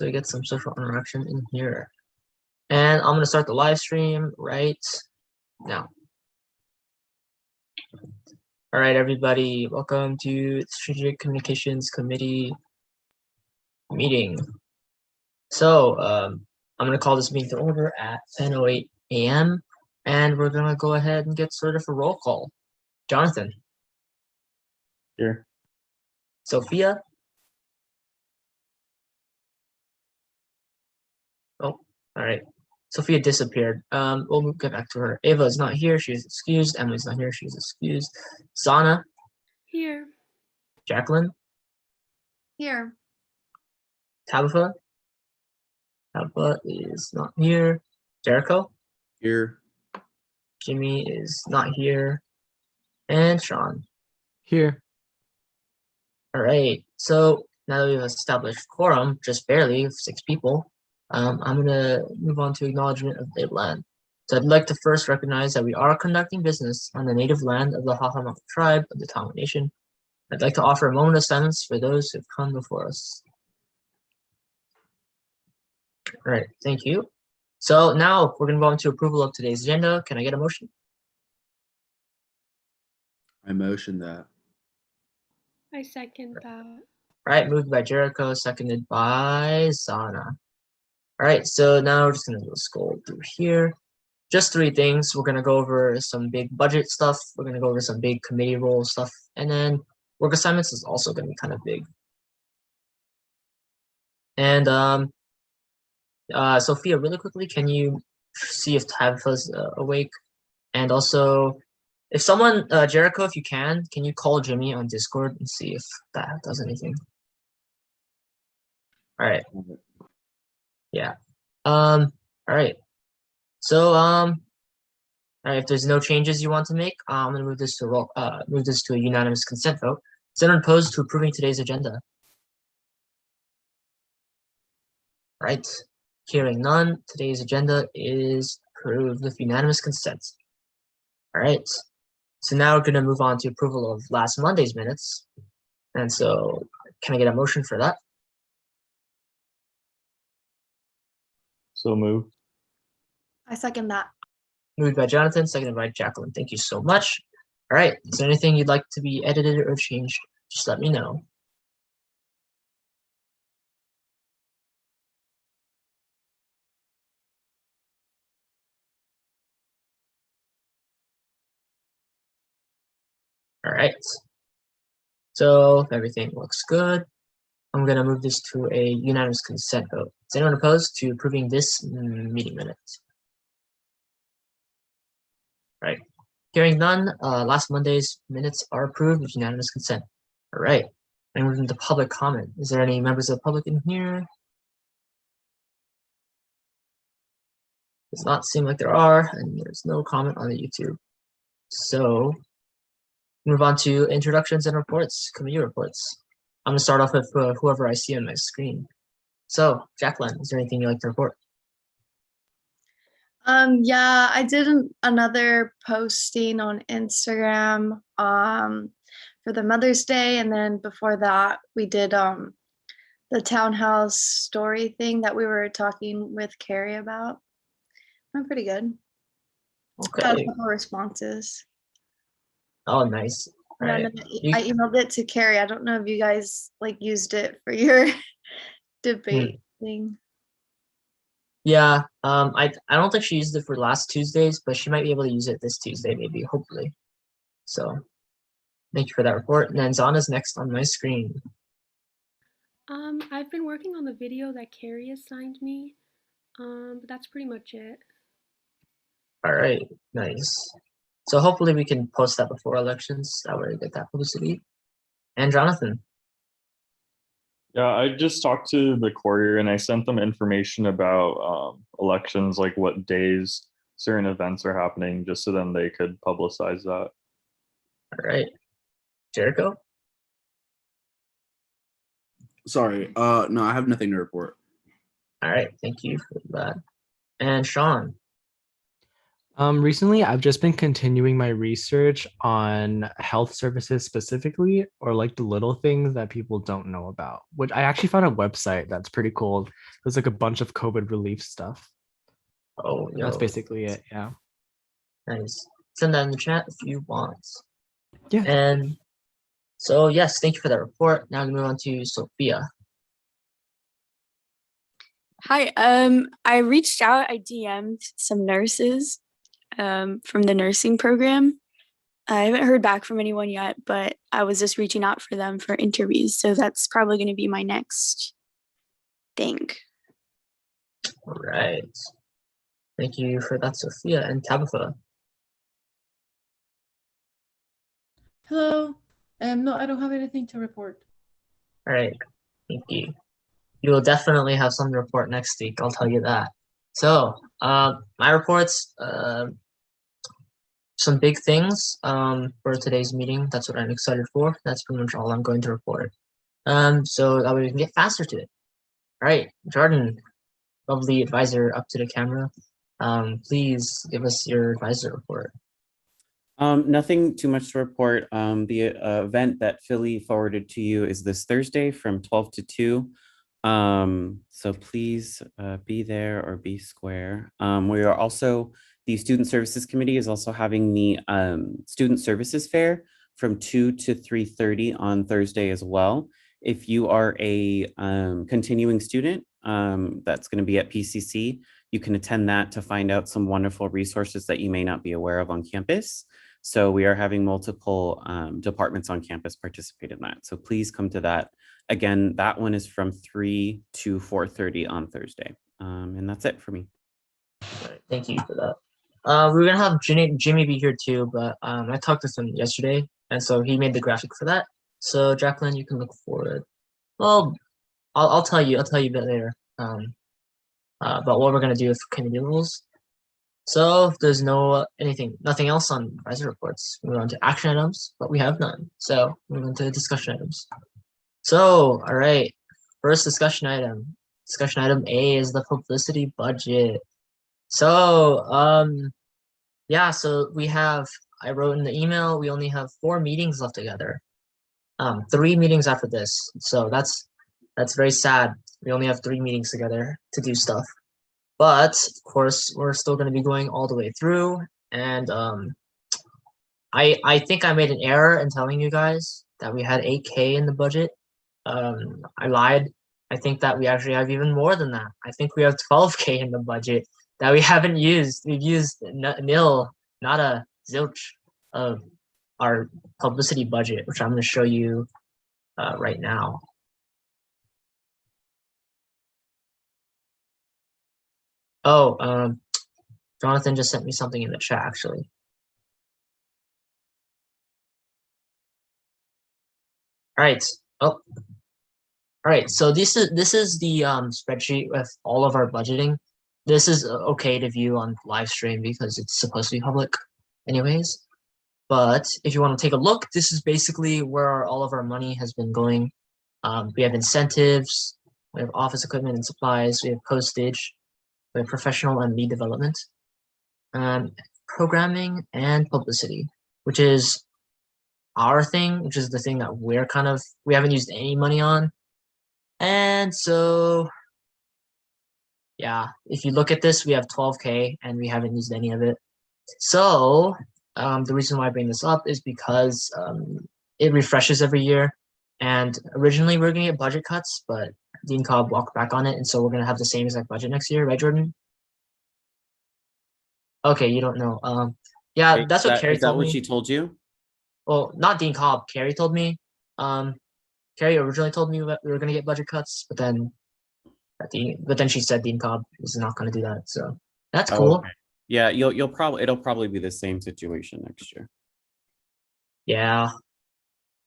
so we get some social interaction in here. And I'm gonna start the live stream right now. All right, everybody, welcome to Strategic Communications Committee meeting. So I'm gonna call this meeting to order at 10:08 a.m. and we're gonna go ahead and get started for roll call. Jonathan. Here. Sophia. Oh, all right. Sophia disappeared. We'll get back to her. Ava is not here. She's excused. Emily's not here. She's excused. Zana. Here. Jacqueline. Here. Tabitha. Tabitha is not here. Jericho. Here. Jimmy is not here. And Sean. Here. All right. So now that we've established quorum, just barely, 6 people, I'm going to move on to acknowledgement of native land. So I'd like to first recognize that we are conducting business on the native land of the Hahamaka tribe of the Tonga Nation. I'd like to offer a moment of silence for those who have come before us. All right, thank you. So now we're going to go on to approval of today's agenda. Can I get a motion? I motion that. I second that. All right, moved by Jericho, seconded by Zana. All right, so now we're just going to go scroll through here. Just 3 things. We're going to go over some big budget stuff. We're going to go over some big committee role stuff. And then work assignments is also going to be kind of big. And Sophia, really quickly, can you see if Tabitha's awake? And also, if someone, Jericho, if you can you call Jimmy on Discord and see if that does anything? All right. Yeah. All right. So all right, if there's no changes you want to make, I'm gonna move this to a unanimous consent vote. Is anyone opposed to approving today's agenda? All right. Hearing none, today's agenda is approved with unanimous consent. All right. So now we're gonna move on to approval of last Monday's minutes. And so can I get a motion for that? So move. I second that. Moved by Jonathan, seconded by Jacqueline. Thank you so much. All right, is there anything you'd like to be edited or changed? Just let me know. All right. So if everything looks good, I'm gonna move this to a unanimous consent vote. Is anyone opposed to approving this meeting minutes? Right. Hearing none, last Monday's minutes are approved with unanimous consent. All right. And moving to public comment. Is there any members of the public in here? Does not seem like there are, and there's no comment on the YouTube. So move on to introductions and reports, committee reports. I'm gonna start off with whoever I see on my screen. So Jacqueline, is there anything you'd like to report? Yeah, I did another posting on Instagram for the Mother's Day, and then before that we did the townhouse story thing that we were talking with Carrie about. I'm pretty good. Got a Okay. couple responses. Oh, nice. All right. I emailed it to Carrie. I don't know if you guys like used it for your debate thing. Yeah, I don't think she used it for last Tuesdays, but she might be able to use it this Tuesday, maybe, hopefully. So thank you for that report. And then Zana's next on my screen. I've been working on the video that Carrie assigned me, but that's pretty much it. All right, nice. So hopefully we can post that before elections. That way we get that publicity. And Jonathan. Yeah, I just talked to the courier and I sent them information about elections, like what days certain events are happening, just so then they could publicize that. All right. Jericho? Sorry, no, I have nothing to report. All right, thank you for that. And Sean? Recently, I've just been continuing my research on health services specifically, or like the little things that people don't know about, which I actually found a website that's pretty cool. There's like a bunch of COVID relief stuff. Oh, And that's yo, basically it. Yeah. nice. Send that in the chat if you want. Yeah. And so, yes, thank you for that report. Now we move on to Sophia. Hi, I reached out, I DM'd some nurses from the nursing program. I haven't heard back from anyone yet, but I was just reaching out for them for interviews. So that's probably going to be my next thing. All right. Thank you for that, Sophia. And Tabitha. Hello. No, I don't have anything to report. All right. Thank you. You will definitely have some to report next week. I'll tell you that. So, my reports, some big things for today's meeting. That's what I'm excited for. That's pretty much all I'm going to report. So that way we can get faster to it. All right, Jordan, lovely advisor up to the camera. Please give us your advisor report. Nothing too much to report. The event that Philly forwarded to you is this Thursday from 12 to 2. So please be there or be square. We are also, the Student Services Committee is also having the Student Services Fair from 2 to 3:30 on Thursday as well. If you are a continuing student that's going to be at PCC, you can attend that to find out some wonderful resources that you may not be aware of on campus. So we are having multiple departments on campus participate in that. So please come to that. Again, that one is from 3 to 4:30 on Thursday. And that's it for me. All right, thank you for that. We're gonna have Jimmy be here too, but I talked to him yesterday, and so he made the graphic for that. So Jacqueline, you can look forward. Well, I'll tell you a bit later. About what we're gonna do with committee rules. So if there's nothing else on advisor reports, we move on to action items, but we have none. So move on to discussion items. So, all right, first discussion item. Discussion item A is the publicity budget. So, yeah, so I wrote in the email, we only have 4 meetings left together. 3 meetings after this. So that's very sad. We only have 3 meetings together to do stuff. But of course, we're still going to be going all the way through. And I think I made an error in telling you guys that we had 8K in the budget. I lied. I think that we actually have even more than that. I think we have 12K in the budget that we haven't used. We've used nil, not a zilch of our publicity budget, which I'm going to show you right now. Oh, Jonathan just sent me something in the chat actually. All right. Oh, all right. So this is the spreadsheet with all of our budgeting. This is okay to view on live stream because it's supposed to be public anyways. But if you want to take a look, this is basically where all of our money has been going. We have incentives, we have office equipment and supplies, we have postage, we have professional and lead development, programming and publicity, which is our thing, which is the thing that we haven't used any money on. And so, yeah, if you look at this, we have 12K and we haven't used any of it. So the reason why I bring this up is because it refreshes every year. And originally we were going to get budget cuts, but Dean Cobb walked back on it. And so we're going to have the same exact budget next year, right, Jordan? Okay, you don't know. Yeah, Wait, that's what Carrie is that told what me. she told you? Well, not Dean Cobb. Carrie told me. Carrie originally told me that we were going to get budget cuts, but then she said Dean Cobb is not going to do that. So that's cool. Okay. Yeah, it'll probably be the same situation next year. Yeah.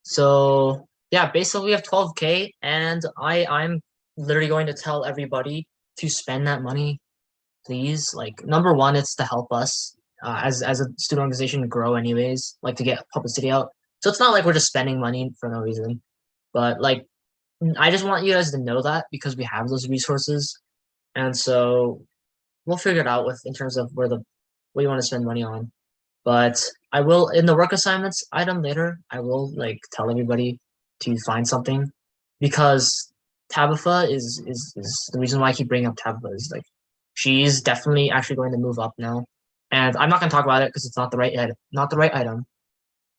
So yeah, basically we have 12K, and I'm literally going to tell everybody to spend that money, please. Like, number one, it's to help us as a student organization grow anyways, like to get publicity out. So it's not like we're just spending money for no reason, but like I just want you guys to know that because we have those resources, and so we'll figure it out in terms of where the what you want to spend money on. But I will, in the work assignments item later, I will like tell everybody to find something, because Tabitha is the reason why I keep bringing up Tabitha is like she's definitely actually going to move up now, and I'm not going to talk about it because it's not the right item.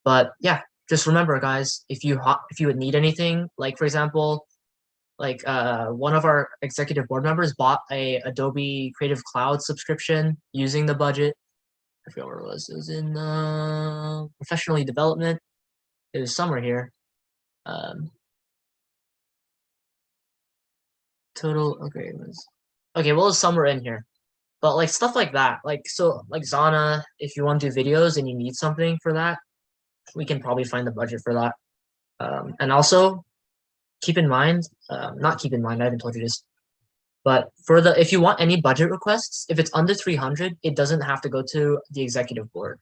But yeah, just remember, guys, if you would need anything, like for example, like one of our executive board members bought a Adobe Creative Cloud subscription using the budget. I forget where it was. It was in professionally development. It was somewhere here. Total. Okay, it was. Okay, well, it's somewhere in here. But like stuff like that, like so, like Zana, if you want to do videos and you need something for that, we can probably find the budget for that. And also, keep in mind, not keep in mind. I haven't told you this, but for the if you want any budget requests, if it's under 300, it doesn't have to go to the executive board.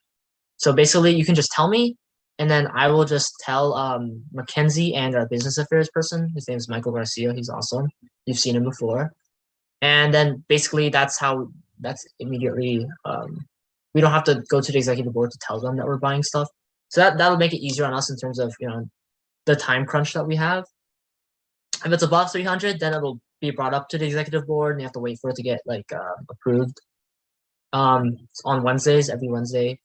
So basically, you can just tell me, and then I will just tell Mackenzie and our business affairs person. His name is Michael Garcia. He's awesome. You've seen him before. And then basically that's immediately we don't have to go to the executive board to tell them that we're buying stuff. So that'll make it easier on us in terms of the time crunch that we have. If it's above 300, then it'll be brought up to the executive board and you have to wait for it to get like approved on Wednesdays, every Wednesday.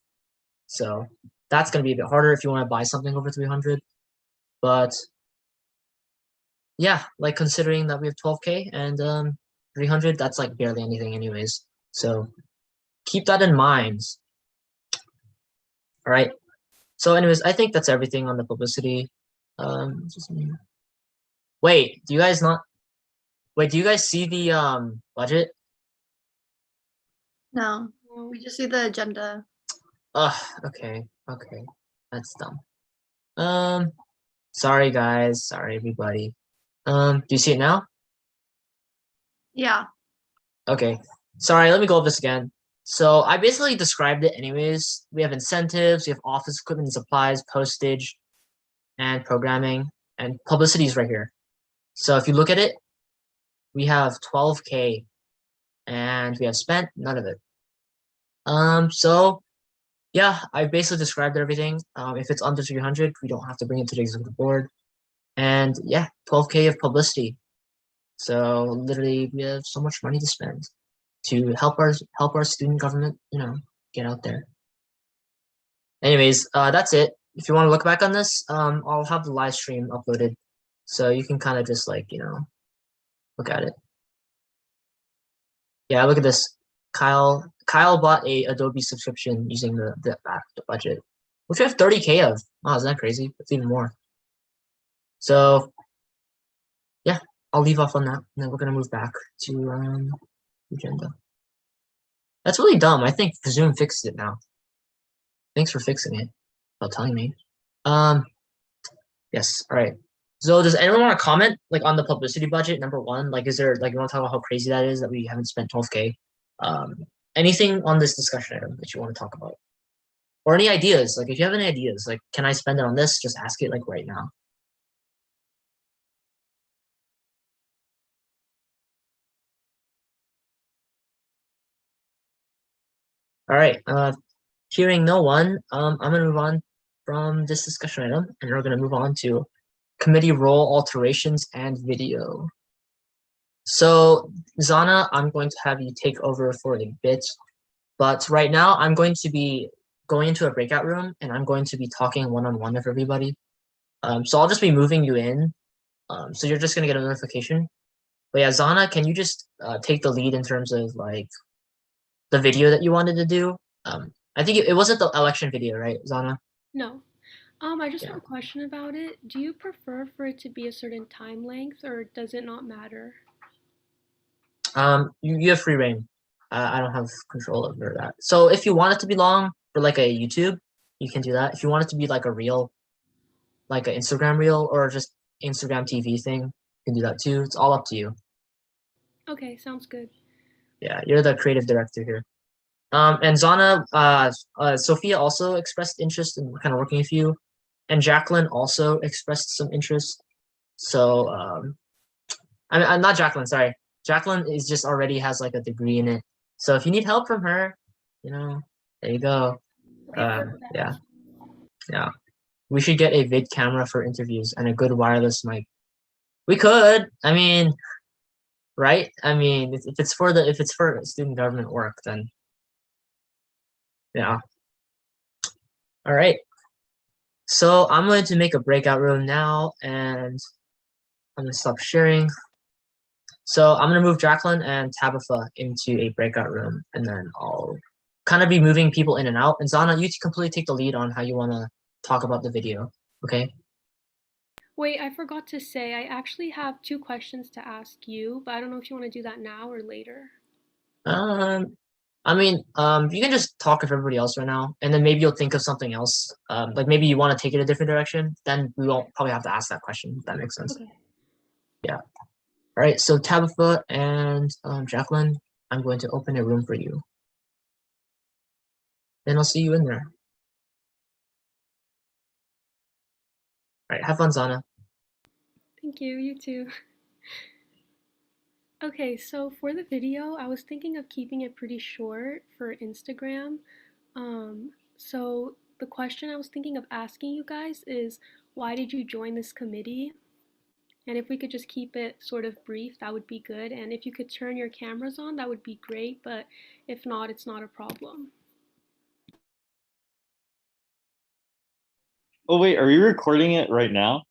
So that's going to be a bit harder if you want to buy something over 300. But yeah, like considering that we have 12K and 300, that's like barely anything anyways. So keep that in mind. All right. So anyways, I think that's everything on the publicity. Wait, do you guys see the budget? No, we just see the agenda. Okay. That's dumb. Sorry guys, sorry everybody. Do you see it now? Yeah. Okay. Sorry, let me go over this again. So I basically described it anyways. We have incentives, we have office equipment and supplies, postage, and programming, and publicity is right here. So if you look at it, we have 12K and we have spent none of it. So yeah, I basically described everything. If it's under 300, we don't have to bring it to the executive board. And yeah, 12K of publicity. So literally we have so much money to spend to help our student government, get out there. Anyways, that's it. If you want to look back on this, I'll have the live stream uploaded, so you can kind of just like look at it. Yeah, look at this. Kyle bought a Adobe subscription using the budget, which we have 30K of. Oh, isn't that crazy? That's even more. So yeah, I'll leave off on that, and then we're gonna move back to agenda. That's really dumb. I think Zoom fixed it now. Thanks for fixing it. Without telling me. Yes. All right. So does anyone want to comment like on the publicity budget? Number one, like, is there like you want to talk about how crazy that is that we haven't spent 12K? Anything on this discussion item that you want to talk about, or any ideas? Like, if you have any ideas, like, can I spend it on this? Just ask it like right now. All right. Hearing no one, I'm gonna move on from this discussion item, and we're gonna move on to committee role alterations and video. So Zana, I'm going to have you take over for a bit, but right now I'm going to be going into a breakout room and I'm going to be talking one-on-one with everybody. So I'll just be moving you in. So you're just gonna get a notification. But yeah, Zana, can you just take the lead in terms of like the video that you wanted to do? I think it wasn't the election video, right, Zana? No. I just Yeah. have a question about it. Do you prefer for it to be a certain time length, or does it not matter? You have free reign. I don't have control over that. So if you want it to be long for like a YouTube, you can do that. If you want it to be like a reel, like an Instagram reel or just Instagram TV thing, you can do that too. It's all up to you. Okay, sounds good. Yeah, you're the creative director here. And Zana, Sophia also expressed interest in kind of working with you, and Jacqueline also expressed some interest. So, I'm not Jacqueline. Sorry, Jacqueline is just already has like a degree in it. So if you need help from her, There you go. Paper Yeah, yeah. We should get a vid camera for interviews and a good wireless mic. We could. I mean, right? I mean, if it's for student government work, then yeah. All right. So I'm going to make a breakout room now, and I'm gonna stop sharing. So I'm gonna move Jacqueline and Tabitha into a breakout room, and then I'll kind of be moving people in and out. And Zana, you completely take the lead on how you want to talk about the video. Okay. Wait, I forgot to say, I actually have 2 questions to ask you, but I don't know if you want to do that now or later. I mean, you can just talk with everybody else right now, and then maybe you'll think of something else. Like maybe you want to take it a different direction. Then we won't probably have to ask that question. If that makes sense. Okay. Yeah. All right. So Tabitha and Jacqueline, I'm going to open a room for you, and I'll see you in there. All right. Have fun, Zana. Thank you, you too. Okay, so for the video, I was thinking of keeping it pretty short for Instagram. So the question I was thinking of asking you guys is, why did you join this committee? And if we could just keep it sort of brief, that would be good. And if you could turn your cameras on, that would be great. But if not, it's not a problem. Oh wait, are we recording it right now?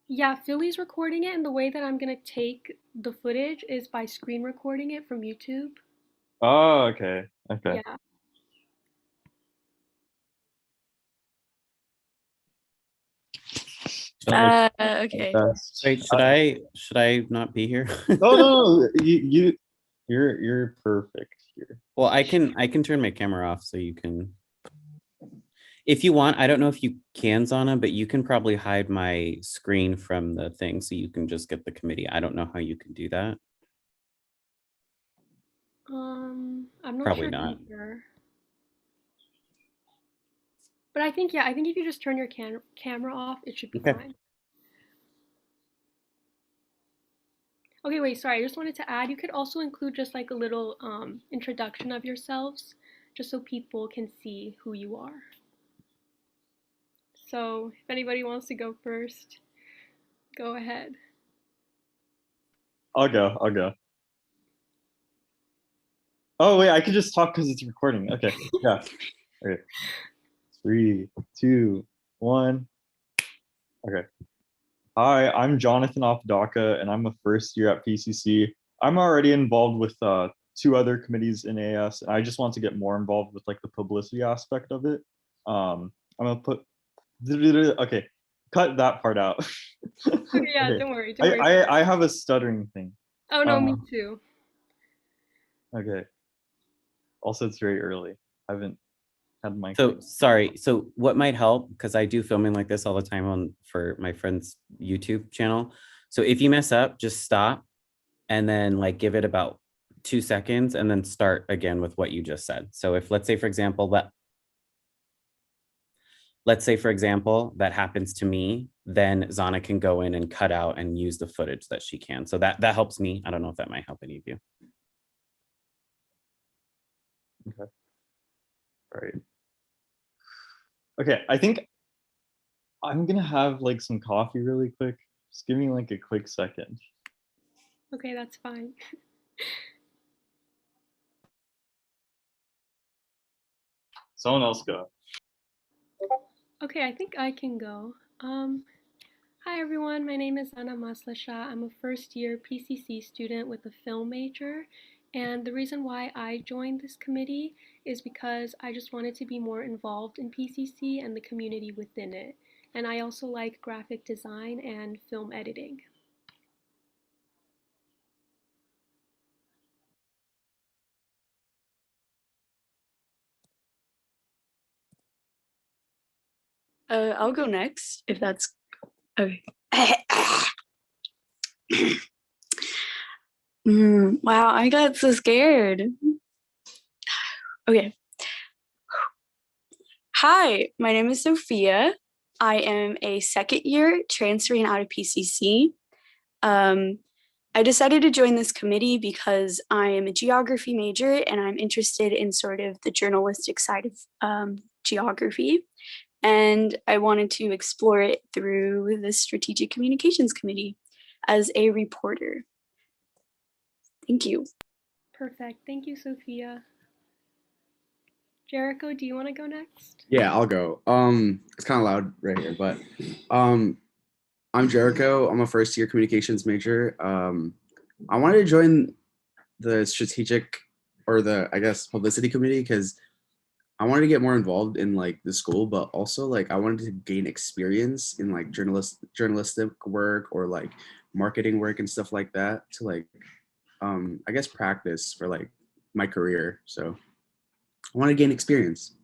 Yeah, Philly's recording it, and the way that I'm gonna take the footage is by screen recording it from YouTube. Oh, okay. Okay. Yeah. Okay. Wait, should I not be here? No, you're perfect here. Well, I can turn my camera off so you can. If you want, I don't know if you can, Zana, but you can probably hide my screen from the thing so you can just get the committee. I don't know how you can do that. I'm not Probably sure not. either. But I think, yeah, I think if you just turn your camera off, it should be Okay. fine. Okay, wait, sorry, I just wanted to add, you could also include just like a little introduction of yourselves, just so people can see who you are. So if anybody wants to go first, go ahead. I'll go. Oh wait, I could just talk because it's recording. Okay. Yeah. Okay. 3, 2, 1. Okay. Hi, I'm Jonathan Opdaka, and I'm a first year at PCC. I'm already involved with 2 other committees in AS, and I just want to get more involved with like the publicity aspect of it. I'm gonna put okay, cut that part out. Okay, yeah, Okay. don't worry, don't worry. I have a stuttering thing. Oh no, me too. Okay. Also, it's very early. I haven't had my. So sorry. So what might help, because I do filming like this all the time for my friend's YouTube channel. So if you mess up, just stop and then like give it about 2 seconds and then start again with what you just said. So if let's say, for example, that happens to me, then Zana can go in and cut out and use the footage that she can. So that helps me. I don't know if that might help any of you. Okay. All right. Okay, I think I'm gonna have like some coffee really quick. Just give me like a quick second. Okay, that's fine. Someone else go. Okay, I think I can go. Hi everyone, my name is Anna Maslasha. I'm a first year PCC student with a film major, and the reason why I joined this committee is because I just wanted to be more involved in PCC and the community within it. And I also like graphic design and film editing. I'll go next if that's okay. Wow, I got so scared. Okay. Hi, my name is Sophia. I am a second year transferring out of PCC. I decided to join this committee because I am a geography major and I'm interested in sort of the journalistic side of geography. And I wanted to explore it through the Strategic Communications Committee as a reporter. Thank you. Perfect. Thank you, Sophia. Jericho, do you want to go next? Yeah, I'll go. It's kind of loud right here, but I'm Jericho. I'm a first year communications major. I wanted to join the strategic or the, I guess, publicity committee because I wanted to get more involved in like the school, but also like I wanted to gain experience in like journalistic work or like marketing work and stuff like that to like I guess practice for like my career. So I want to gain experience.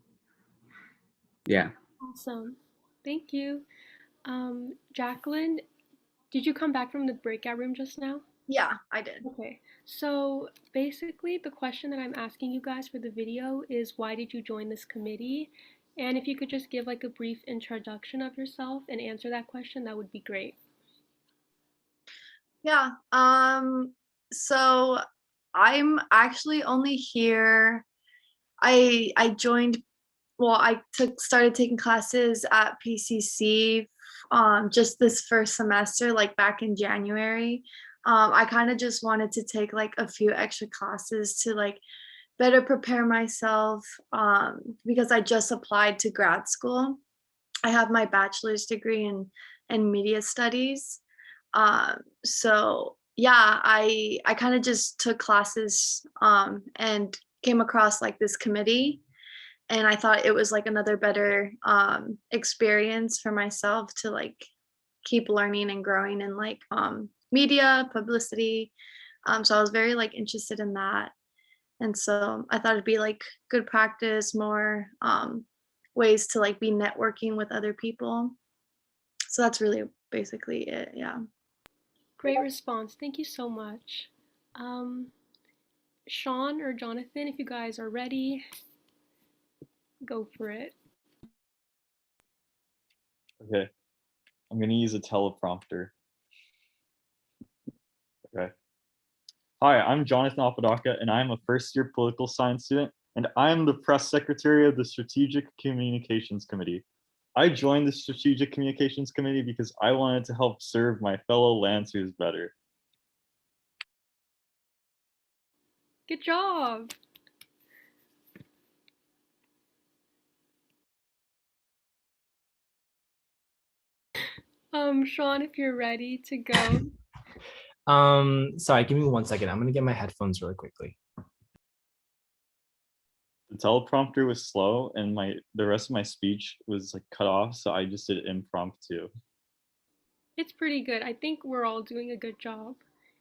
Yeah. Awesome. Thank you. Jacqueline, did you come back from the breakout room just now? Yeah, I did. Okay, so basically the question that I'm asking you guys for the video is why did you join this committee? And if you could just give like a brief introduction of yourself and answer that question, that would be great. Yeah. So I'm actually only here. I joined, well, I started taking classes at PCC just this first semester, like back in January. I kind of just wanted to take like a few extra classes to like better prepare myself because I just applied to grad school. I have my bachelor's degree in media studies. So yeah, I kind of just took classes and came across like this committee, and I thought it was like another better experience for myself to like keep learning and growing in like media publicity. So I was very like interested in that, and so I thought it'd be like good practice, more ways to like be networking with other people. So that's really basically it. Yeah. Great response. Thank you so much. Um, Sean or Jonathan, if you guys are ready, go for it. Okay, I'm gonna use a teleprompter. Okay. Hi, I'm Jonathan Apodaca, and I'm a first-year political science student, and I am the press secretary of the Strategic Communications Committee. I joined the Strategic Communications Committee because I wanted to help serve my fellow Lancers better. Good job. Sean, if you're ready to go. Sorry, give me 1 second. I'm gonna get my headphones really quickly. The teleprompter was slow, and the rest of my speech was like cut off, so I just did impromptu. It's pretty good. I think we're all doing a good job,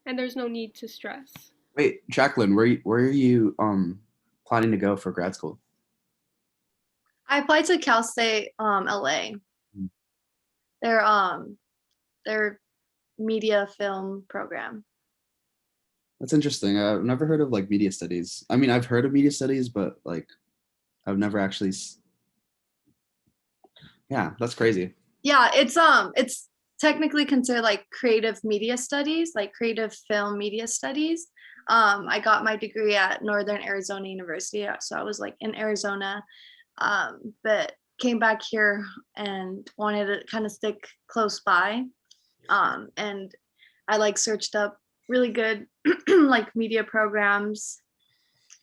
and there's no need to stress. Wait, Jacqueline, where are you planning to go for grad school? I applied to Cal State LA. Mm. Their media film program. That's interesting. I've never heard of like media studies. I mean, I've heard of media studies, but like I've never actually yeah, that's crazy. Yeah, it's technically considered like creative media studies, like creative film media studies. I got my degree at Northern Arizona University, so I was like in Arizona, but came back here and wanted to kind of stick close by. And I like searched up really good like media programs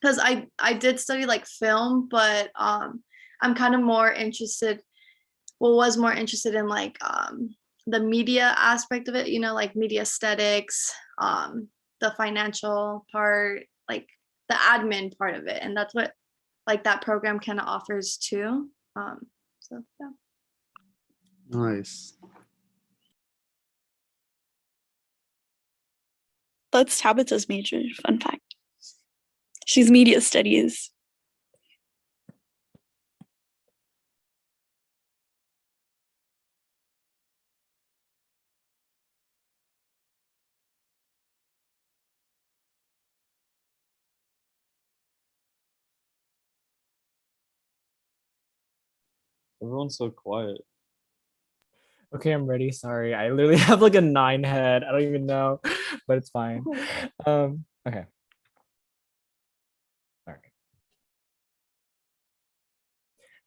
because I did study like film, but I'm kind of more interested, well, was more interested in like the media aspect of it, you know, like media aesthetics, the financial part, like the admin part of it, and that's what like that program kind of offers too. So yeah. Nice. That's Tabitha's major, fun fact. She's media studies. Everyone's so quiet. Okay, I'm ready. Sorry. I literally have like a 9 head. I don't even know, but it's fine. Okay. All right.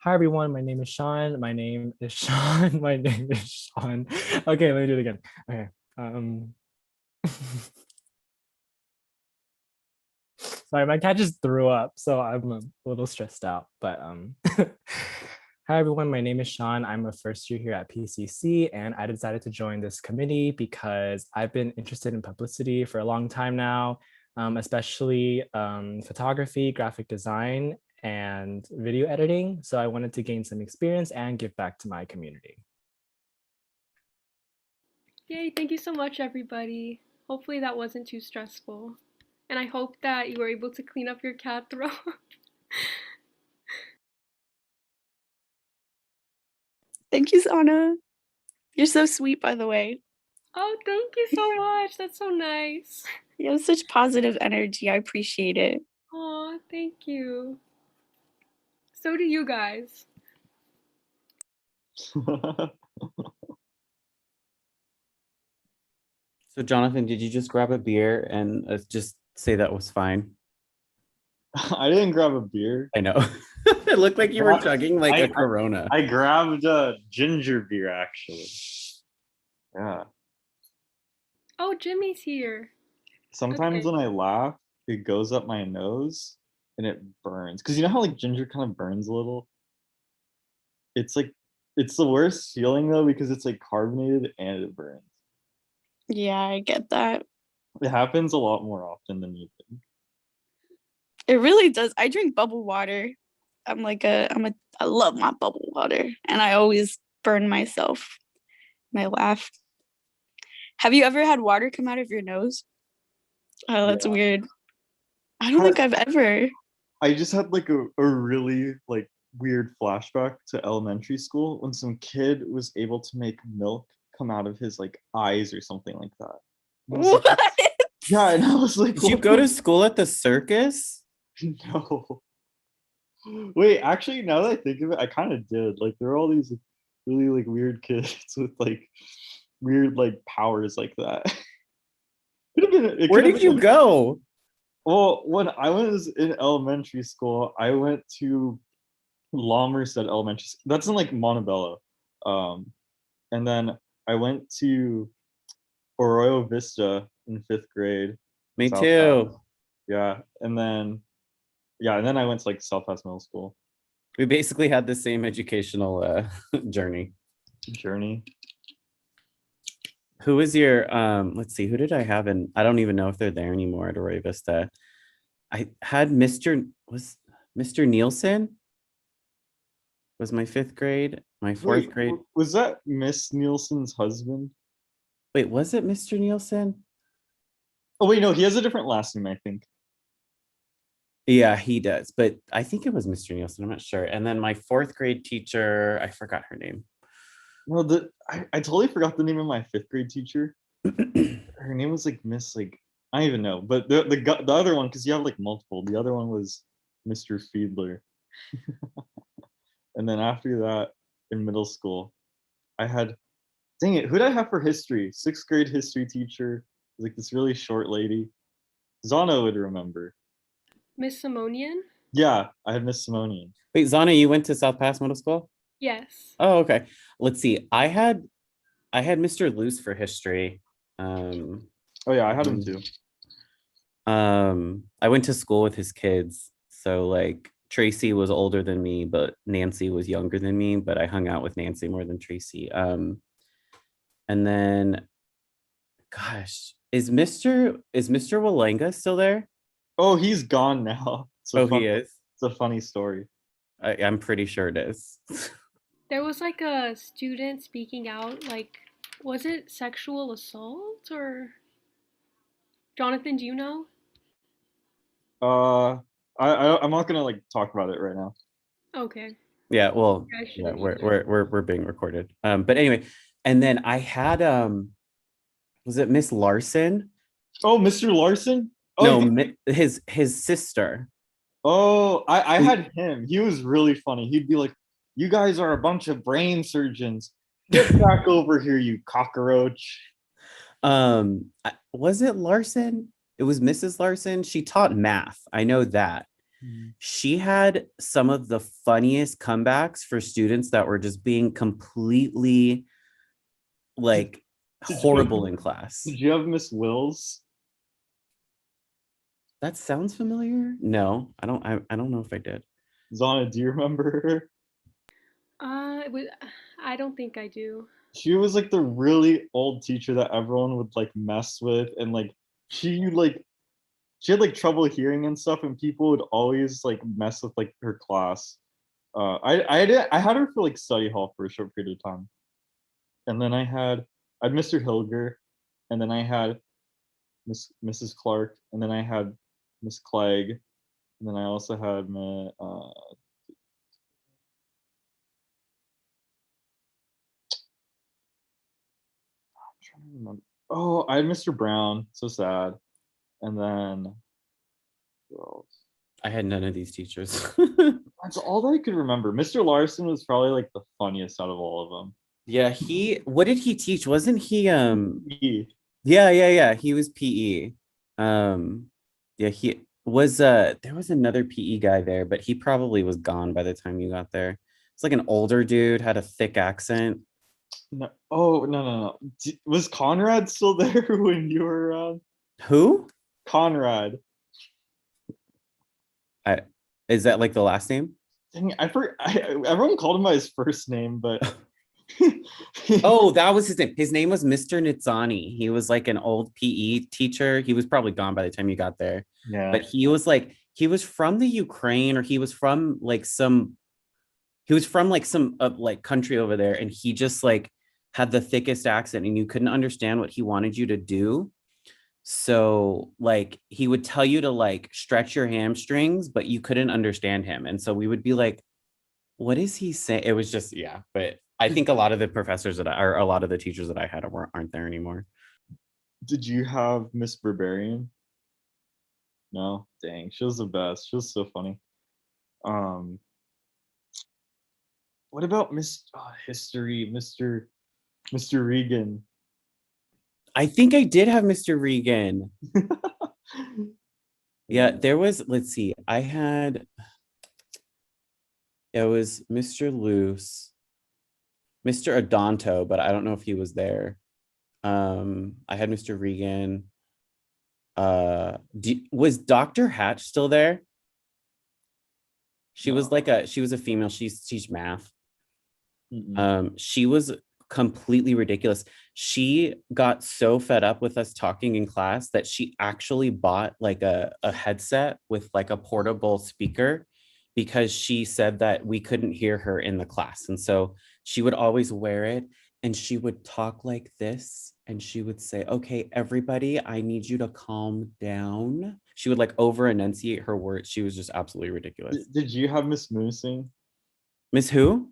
Hi everyone, my name is Sean. My name is Sean. My name is Sean. Okay, let me do it again. Okay. Sorry, my cat just threw up, so I'm a little stressed out. But hi everyone, my name is Sean. I'm a first year here at PCC, and I decided to join this committee because I've been interested in publicity for a long time now, especially photography, graphic design, and video editing. So I wanted to gain some experience and give back to my community. Yay, thank you so much, everybody. Hopefully that wasn't too stressful. And I hope that you were able to clean up your cat throat. Thank you, Sana. You're so sweet, by the way. Oh, thank you so much. That's so nice. You have such positive energy. I appreciate it. Aw, thank you. So do you guys. So Jonathan, did you just grab a beer and just say that was fine? I didn't grab a beer. I know. It looked like you were Well, chugging like a Corona. I grabbed a ginger beer actually. Yeah. Oh, Jimmy's here. Sometimes Okay. when I laugh, it goes up my nose and it burns. Because you know how like ginger kind of burns a little? It's like it's the worst feeling though because it's like carbonated and it burns. Yeah, I get that. It happens a lot more often than you think. It really does. I drink bubble water. I love my bubble water, and I always burn myself when I laugh. Have you ever had water come out of your nose? Oh, that's weird. I don't think I've ever. I just had like a really like weird flashback to elementary school when some kid was able to make milk come out of his like eyes or something like that. And I was like, What? yeah, and I was like, Did you go to school at the circus? no. Wait, actually, now that I think of it, I kind of did. Like, there are all these like, really like weird kids with like weird like powers like that. Where did you go? Well, when I was in elementary school, I went to Lomerstead Elementary School. That's in like Montebello. And then I went to Arroyo Vista in 5th grade. Me South too. Pass. Yeah, and then I went to like South Pass Middle School. We basically had the same educational journey. Who was your let's see, who did I have? And I don't even know if they're there anymore at Arroyo Vista. I had Mr. Nielsen was my 5th grade. My 4th grade. Was that Miss Nielsen's husband? Wait, was it Mr. Nielsen? Oh wait, no, he has a different last name, I think. Yeah, he does, but I think it was Mr. Nielsen. I'm not sure. And then my 4th grade teacher, I forgot her name. No, I totally forgot the name of my 5th grade teacher. Her name was like Miss like I don't even know, but the other one, because you have like multiple. The other one was Mr. Fiedler. And then after that, in middle school, I had, dang it, who did I have for history? 6th grade history teacher, like this really short lady. Zana would remember. Miss Simonian? Yeah, I had Miss Simonian. Wait, Zana, you went to South Pass Middle School? Yes. Oh, okay. Let's see. I had Mr. Luce for history. Oh yeah, I had him too. I went to school with his kids. So like Tracy was older than me, but Nancy was younger than me, but I hung out with Nancy more than Tracy. And then gosh, is Mr. Walanga still there? Oh, he's gone now. He is? It's a funny story. I'm pretty sure it is. There was like a student speaking out, like, was it sexual assault or? Jonathan, do you know? I'm not gonna like talk about it right now. Okay. Yeah, well, Yeah, we're being recorded. But anyway, and then I had was it Miss Larson? Oh, Mr. Larson? Oh, no, his sister. Oh, I had him. He was really funny. He'd be like, "You guys are a bunch of brain surgeons. Get back over here, you cockroach. Was it Larson? It was Mrs. Larson. She taught math. I know that. She had some of the funniest comebacks for students that were just being completely like horrible in class. Did you have Miss Wills? That sounds familiar. No, I don't know if I did. Zana, do you remember her? I don't think I do. She was like the really old teacher that everyone would like mess with, and like she had like trouble hearing and stuff, and people would always like mess with like her class. I had her for like study hall for a short period of time, and then I had Mr. Hilger, and then I had Mrs. Clark, and then I had Miss Clegg, and then I also had trying to remember. Oh, I had Mr. Brown. So sad. And then who else? I had none of these teachers. That's all that I could remember. Mr. Larson was probably like the funniest out of all of them. Yeah, what did he teach? Wasn't he PE. Yeah. He was PE. Yeah, he was there was another PE guy there, but he probably was gone by the time you got there. It's like an older dude, had a thick accent. No. Oh, no. Was Conrad still there when you were around? Who? Conrad. Is that like the last name? Dang, everyone called him by his first name, but oh, that was his name. His name was Mr. Nitzani. He was like an old PE teacher. He was probably gone by the time you got there. Yeah. But he was from the Ukraine, or he was from like some like country over there, and he just like had the thickest accent, and you couldn't understand what he wanted you to do. So like he would tell you to like stretch your hamstrings, but you couldn't understand him. And so we would be like, what is he saying? It was just, yeah. But I think a lot of the professors a lot of the teachers that I had aren't there anymore. Did you have Miss Barbarian? No, dang, she was the best. She was so funny. What about Miss History, Mr. Regan? I think I did have Mr. Regan. Yeah, there was, let's see, it was Mr. Luce, Mr. Adonto, but I don't know if he was there. I had Mr. Regan. Was Dr. Hatch still there? She was a female. She teach math. She was completely ridiculous. She got so fed up with us talking in class that she actually bought like a headset with like a portable speaker, because she said that we couldn't hear her in the class. And so she would always wear it, and she would talk like this, and she would say, okay, everybody, I need you to calm down. She would like over enunciate her words. She was just absolutely ridiculous. Did you have Miss Moosing? Miss who?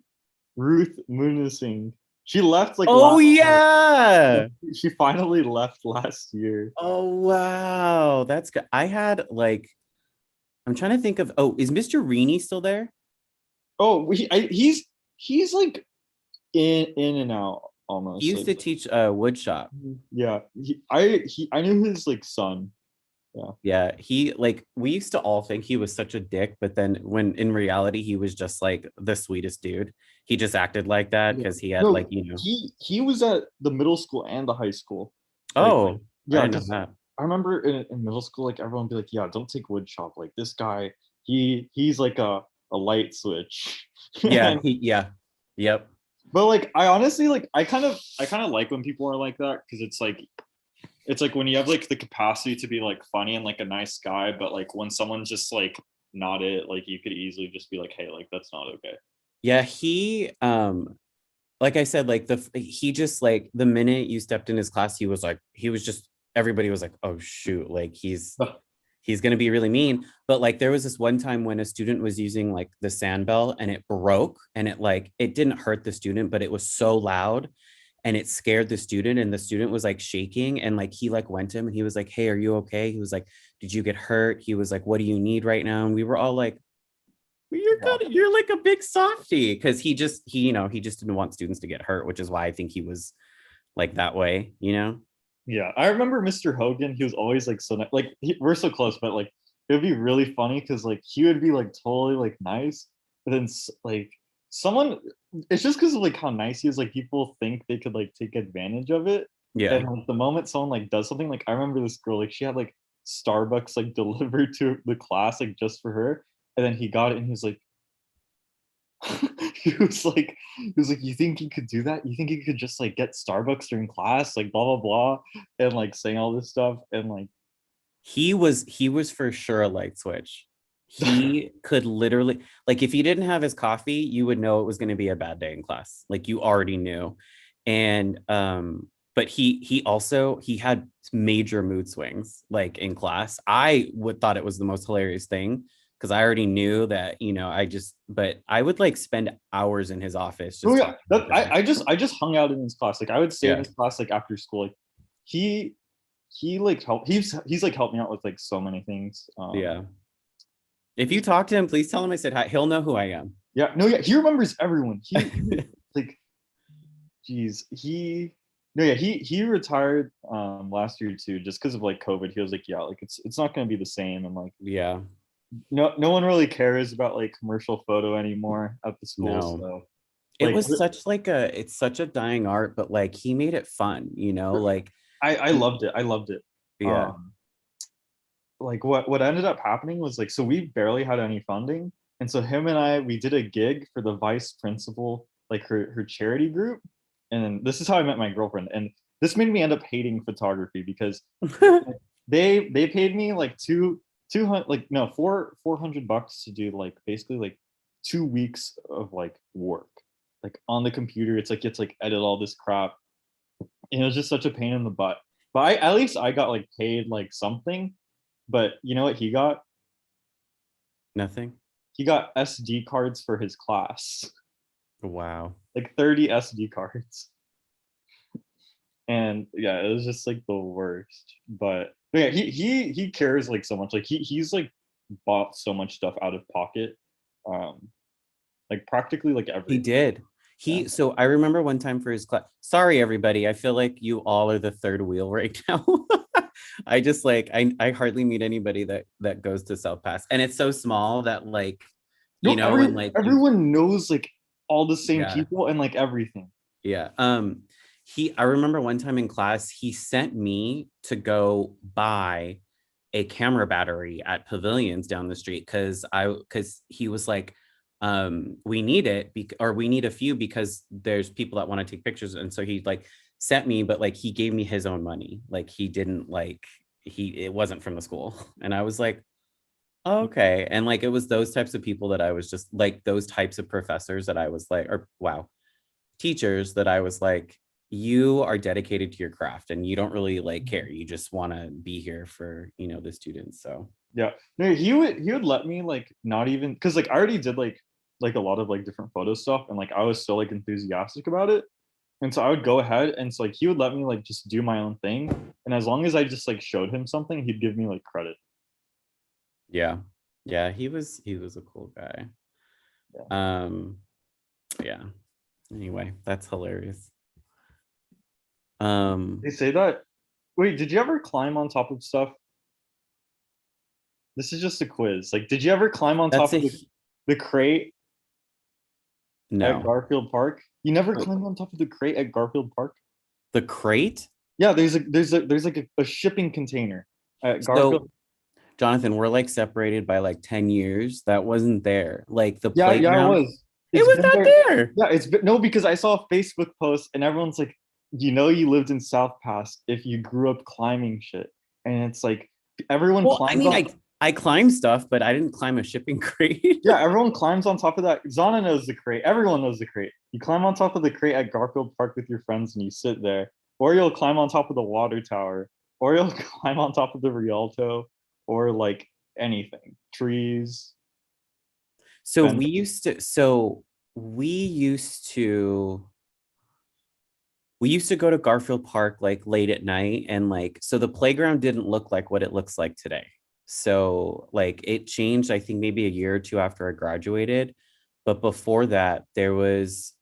Ruth Moosing. She left like yeah. She finally left last year. Oh wow, that's good. I had like, I'm trying to think of, is Mr. Reaney still there? Oh, he's like in and out almost. He used to teach wood shop. Yeah, I knew his like son. Yeah, he like, we used to all think he was such a dick, but then when in reality he was just like the sweetest dude. He just acted like that because he had he was at the middle school and the high school. Oh, yeah, I didn't know that. I remember in middle school, like everyone would be like, yeah, don't take wood shop. Like this guy, he's like a light switch. Yeah, yep. But like I honestly like I kind of like when people are like that, because it's like when you have like the capacity to be like funny and like a nice guy, but like when someone's just like not it, like you could easily just be like, hey, like that's not okay. Yeah, he like I said, like he just like the minute you stepped in his class, he was just, everybody was like, oh shoot, like he's gonna be really mean. But like there was this one time when a student was using like the sand bell, and it broke, and it didn't hurt the student, but it was so loud and it scared the student, and the student was like shaking, and like he like went to him and he was like, hey, are you okay? He was like, did you get hurt? He was like, what do you need right now? And we were all like, You're Yeah. good. You're like a big softie because he just didn't want students to get hurt, which is why I think he was like that way, you know? Yeah, I remember Mr. Hogan. He was always like so nice. Like we're so close, but like it would be really funny because like he would be like totally like nice, but then like someone, it's just because of like how nice he is. Like people think they could like take advantage of it, Yeah. and like the moment someone like does something, like I remember this girl, like she had like Starbucks like delivered to the class like just for her, and then he got it and he was like. he was like, you think you could do that? You think you could just like get Starbucks during class, like blah blah blah, and like saying all this stuff, and like He was for sure a light switch. He could literally, like, if he didn't have his coffee, you would know it was going to be a bad day in class. Like you already knew. And but he had major mood swings like in class. I would thought it was the most hilarious thing because I already knew that, but I would like spend hours in his office just oh yeah, talking that, with him. I just hung out in his class. Like I would stay in Yeah. his class like after school. Like he like he's like helped me out with like so many things. Yeah. If you talk to him, please tell him I said hi. He'll know who I am. Yeah, no, yeah, he remembers everyone. He like, geez, no, yeah, he retired last year too, just because of like COVID. He was like, yeah, like it's not gonna be the same, and like Yeah. no one really cares about like commercial photo anymore at the school. No. So It like was it's such a dying art, but like he made it fun, like I loved it. I loved it. yeah. Like what ended up happening was like, so we barely had any funding, and so him and we did a gig for the vice principal, like her charity group, and this is how I met my girlfriend, and this made me end up hating photography because they paid me like 200 like no 400 bucks to do like basically like 2 weeks of like work like on the computer. It's like edit all this crap, and it was just such a pain in the butt, but at least I got like paid like something. But you know what he got? Nothing. He got SD cards for his class. Wow. Like 30 SD cards. And yeah, it was just like the worst. But yeah, he cares like so much. Like he's like bought so much stuff out of pocket. Like practically like everything. He did. So I remember one time for his class. Sorry, everybody. I feel like you all are the third wheel right now. I just like I hardly meet anybody that goes to South Pass, and it's so small that like and like everyone knows like all the same Yeah. people and like everything. Yeah. I remember one time in class he sent me to go buy a camera battery at Pavilions down the street because he was like, we need it or we need a few because there's people that want to take pictures, and so he like sent me, but like he gave me his own money. Like he didn't like it wasn't from the school. And I was like, oh, okay. And like it was those types of people that I was just like, those types of professors that I was like, or wow, teachers that I was like, you are dedicated to your craft and you don't really like care. You just want to be here for the students. So yeah, no, he would let me like not even because like I already did like a lot of like different photo stuff, and like I was so like enthusiastic about it. And so I would go ahead, and so like he would let me like just do my own thing, and as long as I just like showed him something, he'd give me like credit. Yeah, he was a cool guy. Yeah. Anyway, that's hilarious. They say that. Wait, did you ever climb on top of stuff? This is just a quiz. Like, did you ever climb on top of the crate at No. Garfield Park? You never climbed on top of the crate at Garfield Park? The crate? Yeah, there's like a shipping container at Garfield. So, Jonathan, we're like separated by like 10 years. That wasn't there. Like the Yeah, playground. it was. It was not there. Yeah, it's been, no, because I saw a Facebook post and everyone's like, you lived in South Pass if you grew up climbing shit. And it's like everyone climbs. I mean, I climbed stuff, but I didn't climb a shipping crate. Yeah, everyone climbs on top of that. Zana knows the crate. Everyone knows the crate. You climb on top of the crate at Garfield Park with your friends and you sit there. Or you'll climb on top of the water tower. Or you'll climb on top of the Rialto. Or like anything. Trees. So we used to go to Garfield Park like late at night, and like so the playground didn't look like what it looks like today. So like it changed, I think maybe a year or two after I graduated. But before that, there was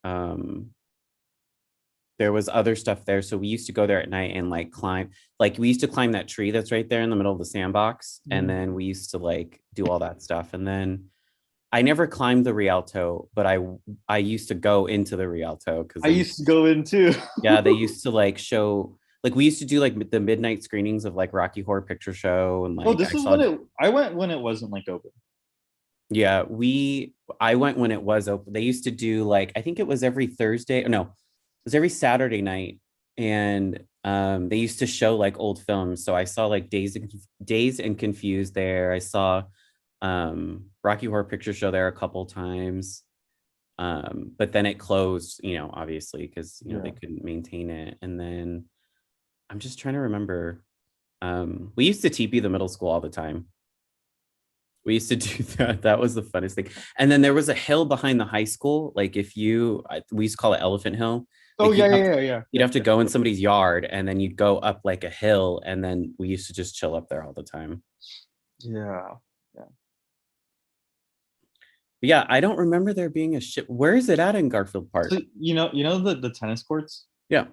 other stuff there. So we used to go there at night and like climb, like we used to climb that tree that's right there in the middle of the sandbox. And then we used to like do all that stuff. And then I never climbed the Rialto, but I used to go into the Rialto because I used to go in too. yeah, they used to like show, like we used to do like the midnight screenings of like Rocky Horror Picture Show and like Oh, this is when I went when it wasn't like open. yeah, I went when it was open. They used to do like, I think it was every Thursday. No, it was every Saturday night. And they used to show like old films. So I saw like Dazed and Confused there. I saw Rocky Horror Picture Show there a couple times. But then it closed, you know, obviously, because you know they couldn't maintain it. And then I'm just trying to remember. We used to TP the middle school all the time. We used to do that. That was the funnest thing. And then there was a hill behind the high school. Like if we used to call it Elephant Hill. Oh, Like yeah. You'd have to go in somebody's yard and then you'd go up like a hill. And then we used to just chill up there all the time. Yeah. But yeah, I don't remember there being a ship. Where is it at in Garfield Park? So, you know the tennis courts? Yeah.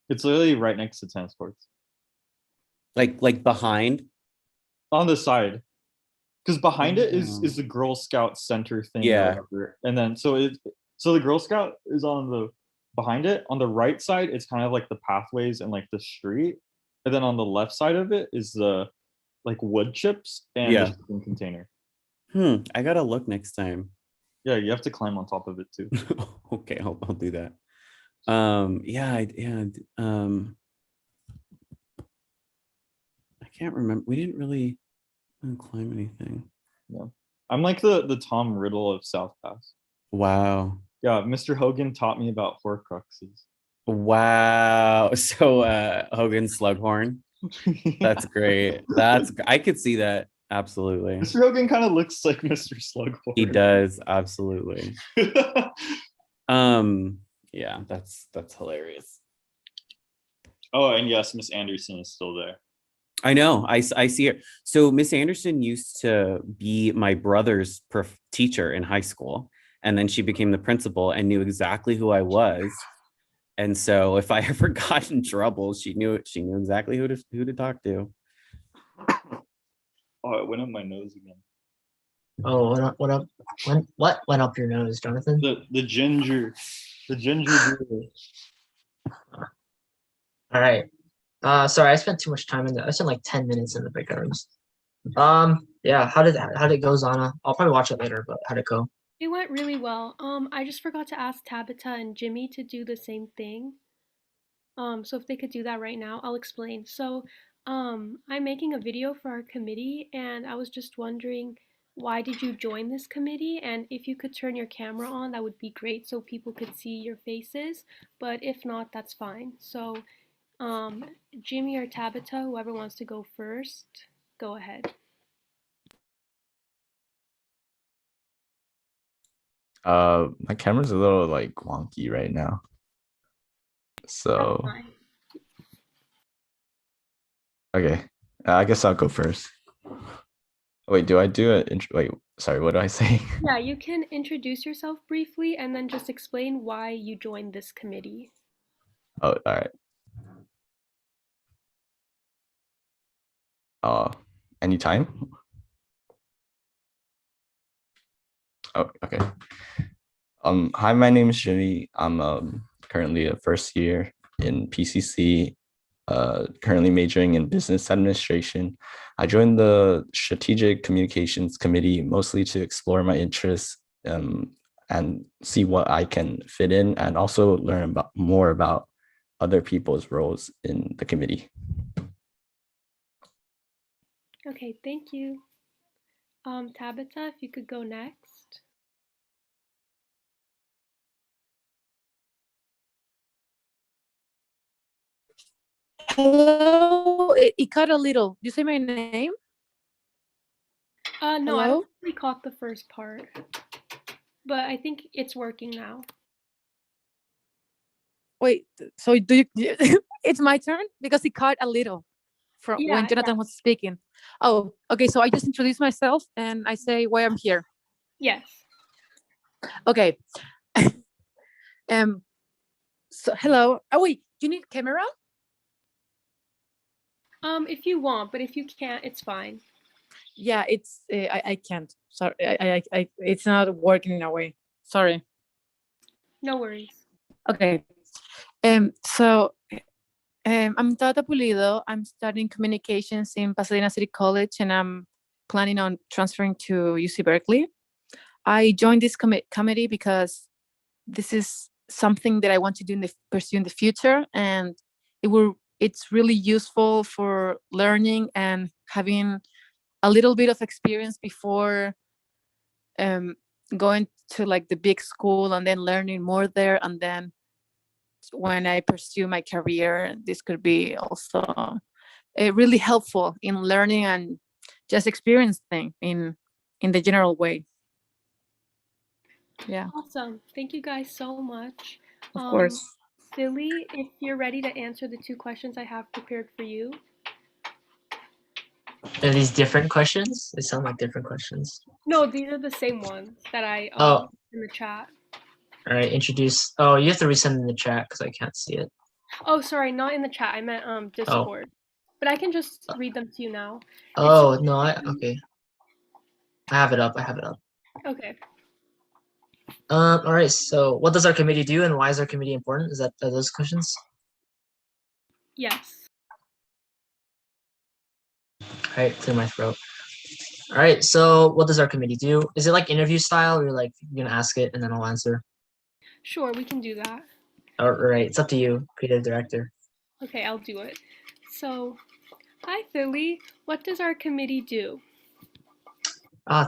It's literally right next to tennis courts. Like behind? On the side. Because behind it is the Girl Scout center thing. Yeah. And then so the Girl Scout is on the behind it. On the right side, it's kind of like the pathways and like the street. And then on the left side of it is the like wood chips and the shipping container. I gotta look next time. Yeah, you have to climb on top of it too. Okay, I'll do that. I can't remember. We didn't really climb anything. Yeah, I'm like the Tom Riddle of South Pass. Wow. Yeah, Mr. Hogan taught me about Horcruxes. Wow. So Hogan's Slughorn. That's great. I could see that. Absolutely. Mr. Hogan kind of looks like Mr. Slughorn. He does, absolutely. Yeah, that's hilarious. Oh, and yes, Miss Anderson is still there. I know. I see her. So Miss Anderson used to be my brother's teacher in high school, and then she became the principal and knew exactly who I was. And so if I ever got in trouble, she knew exactly who to talk to. Oh, it went up my nose again. Oh, what went up your nose, Jonathan? The ginger beer. All right. Sorry, I spent too much time I spent like 10 minutes in the breakout rooms. Yeah, how did it go, Zana? I'll probably watch it later, but how'd it go? It went really well. I just forgot to ask Tabitha and Jimmy to do the same thing. So if they could do that right now, I'll explain. So, I'm making a video for our committee, and I was just wondering, why did you join this committee? And if you could turn your camera on, that would be great so people could see your faces. But if not, that's fine. So, Jimmy or Tabitha, whoever wants to go first, go ahead. My camera's a little like wonky right now. So okay, I guess I'll go first. Wait, do I do it? Wait, sorry, what do I say? Yeah, you can introduce yourself briefly and then just explain why you joined this committee. Oh, all right. Anytime? Oh, okay. Hi, my name is Jimmy. I'm currently a first year in PCC, currently majoring in business administration. I joined the Strategic Communications Committee mostly to explore my interests and see what I can fit in, and also learn more about other people's roles in the committee. Okay, thank you. Tabitha, if you could go next. Hello, it cut a little. You say my name? No, Hello? I don't really caught the first part, but I think it's working now. Wait, so do you, it's my turn because it cut a little from Yeah, when Jonathan was speaking. Oh, okay. So I just introduce myself and I say why I'm here. Yes. Okay. So hello. Oh wait, you need camera? If you want, but if you can't, it's fine. Yeah, it's I can't. Sorry, I it's not working in a way. Sorry. No worries. Okay. I'm Tata Pulido. I'm studying communications in Pasadena City College, and I'm planning on transferring to UC Berkeley. I joined this committee because this is something that I want to do pursue in the future, and it's really useful for learning and having a little bit of experience before um, going to like the big school and then learning more there, and then when I pursue my career, this could be also really helpful in learning and just experiencing in the general way. Yeah, Awesome. Thank you guys so much. of course. Philly, if you're ready to answer the 2 questions I have prepared for you. Are these different questions? They sound like different questions. No, these are the same ones that I Oh. in the chat. All right, introduce. Oh, you have to resend in the chat because I can't see it. Oh, sorry, not in the chat. I meant Discord. But I can just read them to you now. Oh, no, okay. I have it up. Okay. All right, so what does our committee do and why is our committee important? Are those questions? Yes. All right, clear my throat. All right, so what does our committee do? Is it like interview style? Or like you're gonna ask it and then I'll answer? Sure, we can do that. All right, it's up to you, creative director. Okay, I'll do it. So, hi Philly, what does our committee do?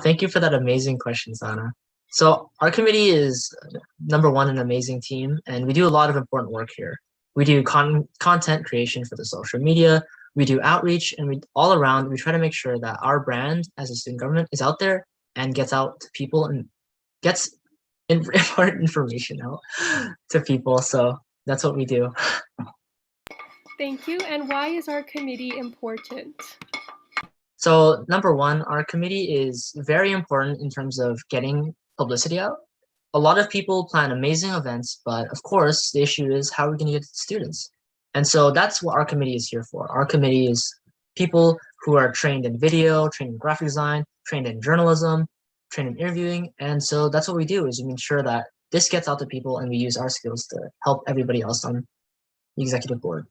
Thank you for that amazing question, Sana. So our committee is number one, an amazing team, and we do a lot of important work here. We do content creation for the social media, we do outreach, and we all around, we try to make sure that our brand as a student government is out there and gets out to people and gets important information out to people. So that's what we do. Thank you, and why is our committee important? So number one, our committee is very important in terms of getting publicity out. A lot of people plan amazing events, but of course, the issue is how are we going to get to the students? And so that's what our committee is here for. Our committee is people who are trained in video, trained in graphic design, trained in journalism, trained in interviewing. And so that's what we do is we make sure that this gets out to people and we use our skills to help everybody else on the executive board.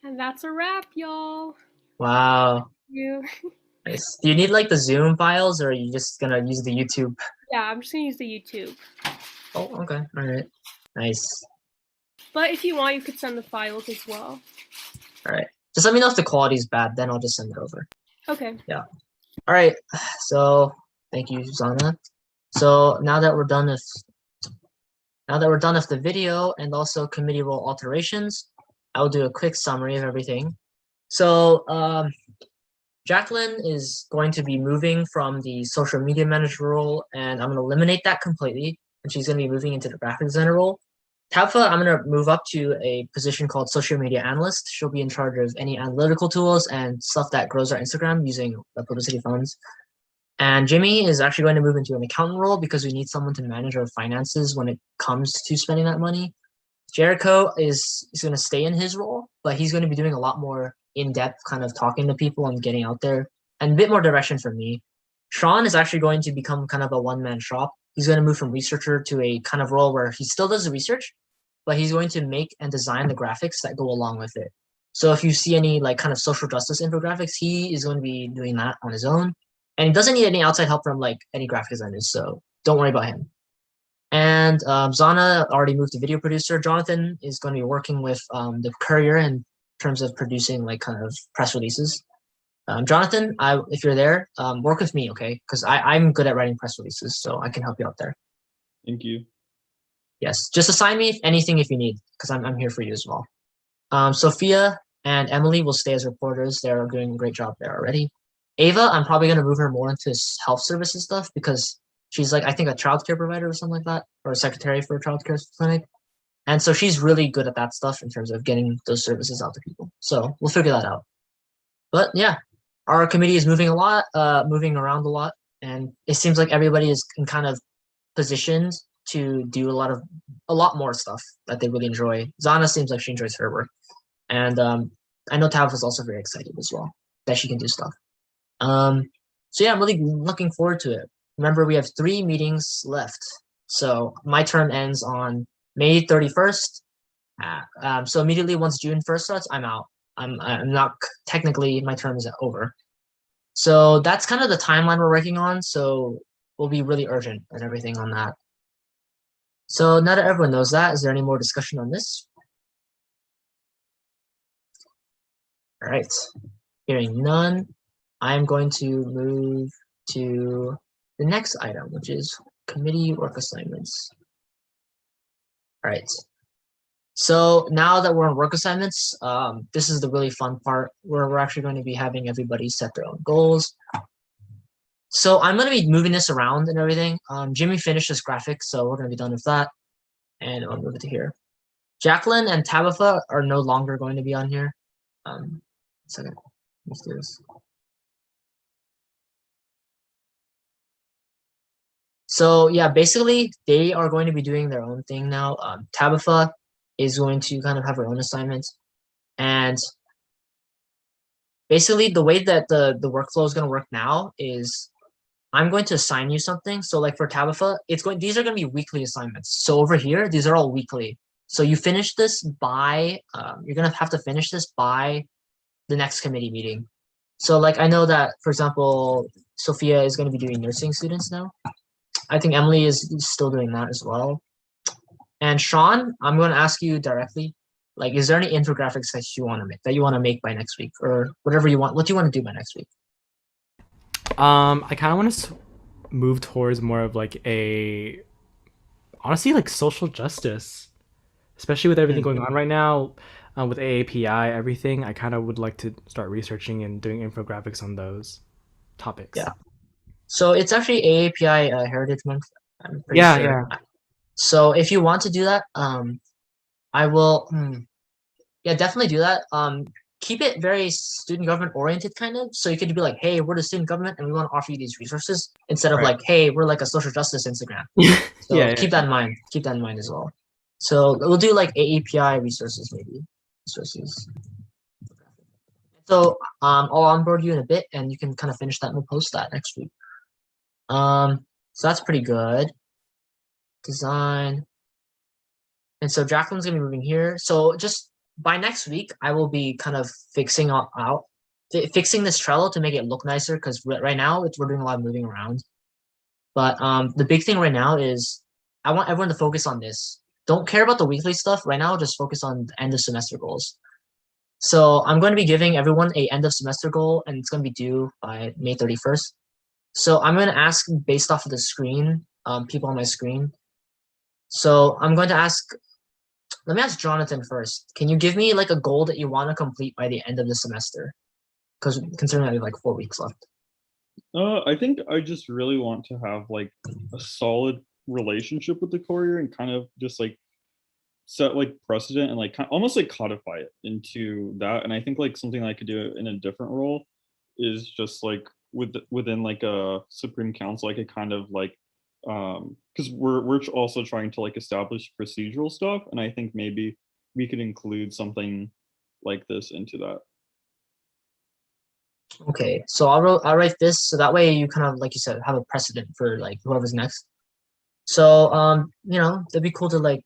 And that's a wrap, y'all. Wow. You. Nice. Do you need like the Zoom files or are you just gonna use the YouTube? Yeah, I'm just gonna use the YouTube. Oh, okay. All right. Nice. But if you want, you could send the files as well. All right. Just let me know if the quality is bad, then I'll just send it over. Okay. Yeah. All right. So thank you, Susanna. So now that we're done with the video and also committee role alterations, I'll do a quick summary of everything. So Jacqueline is going to be moving from the social media manager role, and I'm going to eliminate that completely, and she's going to be moving into the graphic designer role. Tabitha, I'm going to move up to a position called social media analyst. She'll be in charge of any analytical tools and stuff that grows our Instagram using the publicity funds. And Jimmy is actually going to move into an accountant role because we need someone to manage our finances when it comes to spending that money. Jericho is going to stay in his role, but he's going to be doing a lot more in-depth kind of talking to people and getting out there and a bit more direction from me. Sean is actually going to become kind of a one-man shop. He's going to move from researcher to a kind of role where he still does the research, but he's going to make and design the graphics that go along with it. So if you see any like kind of social justice infographics, he is going to be doing that on his own. And he doesn't need any outside help from like any graphic designers, so don't worry about him. And Zana already moved to video producer. Jonathan is going to be working with the Courier in terms of producing like kind of press releases. Jonathan, if you're there, work with me, okay? Because I'm good at writing press releases, so I can help you out there. Thank you. Yes, just assign me anything if you need, because I'm here for you as well. Sophia and Emily will stay as reporters. They're doing a great job there already. Ava, I'm probably going to move her more into health services stuff because she's like, I think a childcare provider or something like that, or a secretary for a childcare clinic. And so she's really good at that stuff in terms of getting those services out to people. So we'll figure that out. But yeah, our committee is moving around a lot, and it seems like everybody is kind of positioned to do a lot more stuff that they really enjoy. Zana seems like she enjoys her work, and I know Tav is also very excited as well that she can do stuff. So yeah, I'm really looking forward to it. Remember, we have 3 meetings left, so my term ends on May 31st. So immediately once June 1st starts, I'm out. I'm not technically, my term is over. So that's kind of the timeline we're working on. So we'll be really urgent and everything on that. So now that everyone knows that, is there any more discussion on this? All right, hearing none, I'm going to move to the next item, which is committee work assignments. All right. So now that we're on work assignments, this is the really fun part where we're actually going to be having everybody set their own goals. So I'm going to be moving this around and everything. Jimmy finished this graphic, so we're going to be done with that. And I'll move it to here. Jacqueline and Tabitha are no longer going to be on here. Second, let's do this. So yeah, basically they are going to be doing their own thing now. Tabitha is going to kind of have her own assignments, and basically the way that the workflow is going to work now is I'm going to assign you something. So like for Tabitha, these are going to be weekly assignments. So over here, these are all weekly. So you finish this by you're going to have to finish this by the next committee meeting. So like I know that, for example, Sophia is going to be doing nursing students now. I think Emily is still doing that as well. And Sean, I'm going to ask you directly, like, is there any infographics that you want to make by next week, or whatever you want? What do you want to do by next week? I kind of want to move towards more of like honestly, like social justice, especially with everything going on right now, with AAPI, everything. I kind of would like to start researching and doing infographics on those topics. Yeah. So it's actually AAPI Heritage Month. I'm pretty Yeah, sure. yeah. So if you want to do that, I will. Yeah, definitely do that. Keep it very student government oriented, kind of. So you could be like, "Hey, we're the student government, and we want to offer you these resources," instead of Right. like, "Hey, we're like a social justice Instagram." So Yeah, keep that in mind. Keep that in mind as well. So we'll do like AAPI resources, maybe resources. So I'll onboard you in a bit, and you can kind of finish that and we'll post that next week. So that's pretty good. Design. And so Jacqueline's gonna be moving here. So just by next week, I will be kind of fixing this Trello to make it look nicer, because right now we're doing a lot of moving around. But the big thing right now is I want everyone to focus on this. Don't care about the weekly stuff right now. Just focus on the end of semester goals. So I'm going to be giving everyone a end of semester goal, and it's going to be due by May 31st. So I'm going to ask based off of the screen, people on my screen. So I'm going to ask. Let me ask Jonathan first. Can you give me like a goal that you want to complete by the end of the semester? Because considering I have like 4 weeks left. I think I just really want to have like a solid relationship with the courier and kind of just like set like precedent and like almost like codify it into that. And I think like something I could do in a different role is just like within like a Supreme Council, I could kind of like because we're also trying to like establish procedural stuff, and I think maybe we could include something like this into that. Okay, so I'll write this so that way you kind of, like you said, have a precedent for like whoever's next. So it'd be cool to like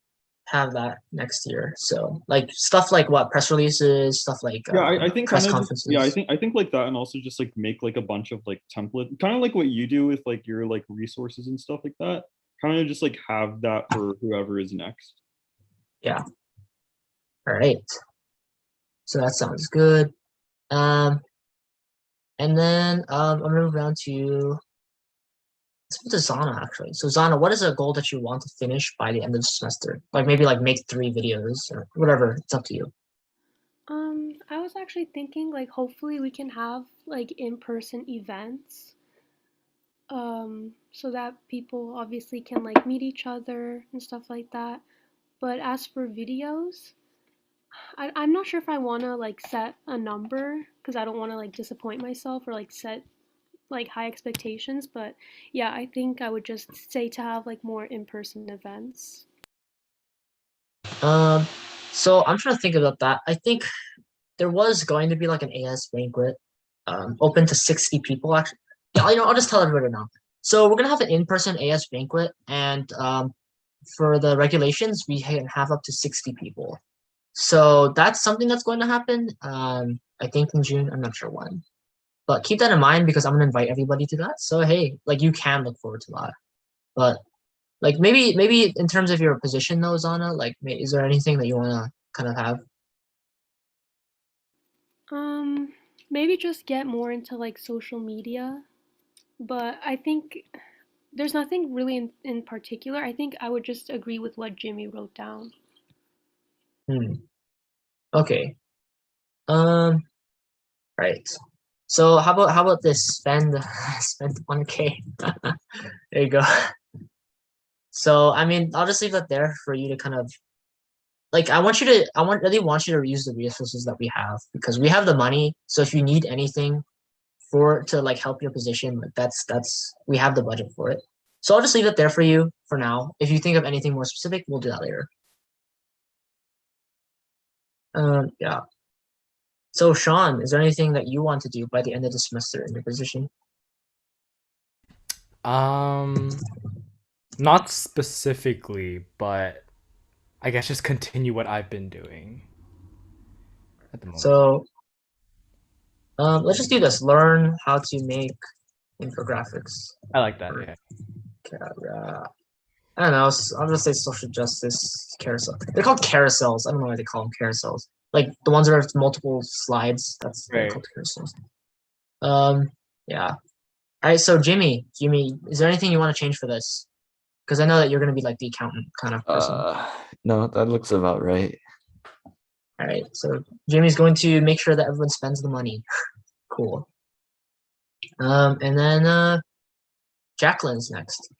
have that next year. So like stuff like what press releases, stuff like Yeah, I think press kind of conferences. yeah, I think like that, and also just like make like a bunch of like template, kind of like what you do with like your like resources and stuff like that. Kind of just like have that for whoever is next. Yeah. All right. So that sounds good. And then I'm gonna move down to let's move to Zana actually. So Zana, what is a goal that you want to finish by the end of the semester? Like maybe like make 3 videos or whatever. It's up to you. I was actually thinking like hopefully we can have like in-person events. So that people obviously can like meet each other and stuff like that. But as for videos, I'm not sure if I want to like set a number because I don't want to like disappoint myself or like set like high expectations. But yeah, I think I would just say to have like more in-person events. Um, so I'm trying to think about that. I think there was going to be like an AS banquet, open to 60 people actually. Yeah, I'll just tell everybody now. So we're gonna have an in-person AS banquet, and for the regulations, we can have up to 60 people. So that's something that's going to happen. I think in June. I'm not sure when, but keep that in mind because I'm gonna invite everybody to that. So hey, like you can look forward to that. But like maybe in terms of your position though, Zana, like is there anything that you wanna kind of have? Maybe just get more into like social media, but I think there's nothing really in particular. I think I would just agree with what Jimmy wrote down. Okay. Right. So how about this? Spend 1K. There you go. So I mean, I'll just leave that there for you to kind of like. I really want you to use the resources that we have because we have the money. So if you need anything to like help your position, like that's we have the budget for it. So I'll just leave it there for you for now. If you think of anything more specific, we'll do that later. Yeah. So Sean, is there anything that you want to do by the end of the semester in your position? Not specifically, but I guess just continue what I've been doing at the moment. So let's just do this. Learn how to make infographics. I like that. Yeah. I don't know. I'll just say social justice carousel. They're called carousels. I don't know why they call them carousels. Like the ones that are multiple slides. That's they're called carousels. Yeah. All right. So Jimmy, is there anything you want to change for this? Because I know that you're going to be like the accountant kind of person. No, that looks about right. All right. So Jimmy's going to make sure that everyone spends the money. Cool. And then Jacqueline's next.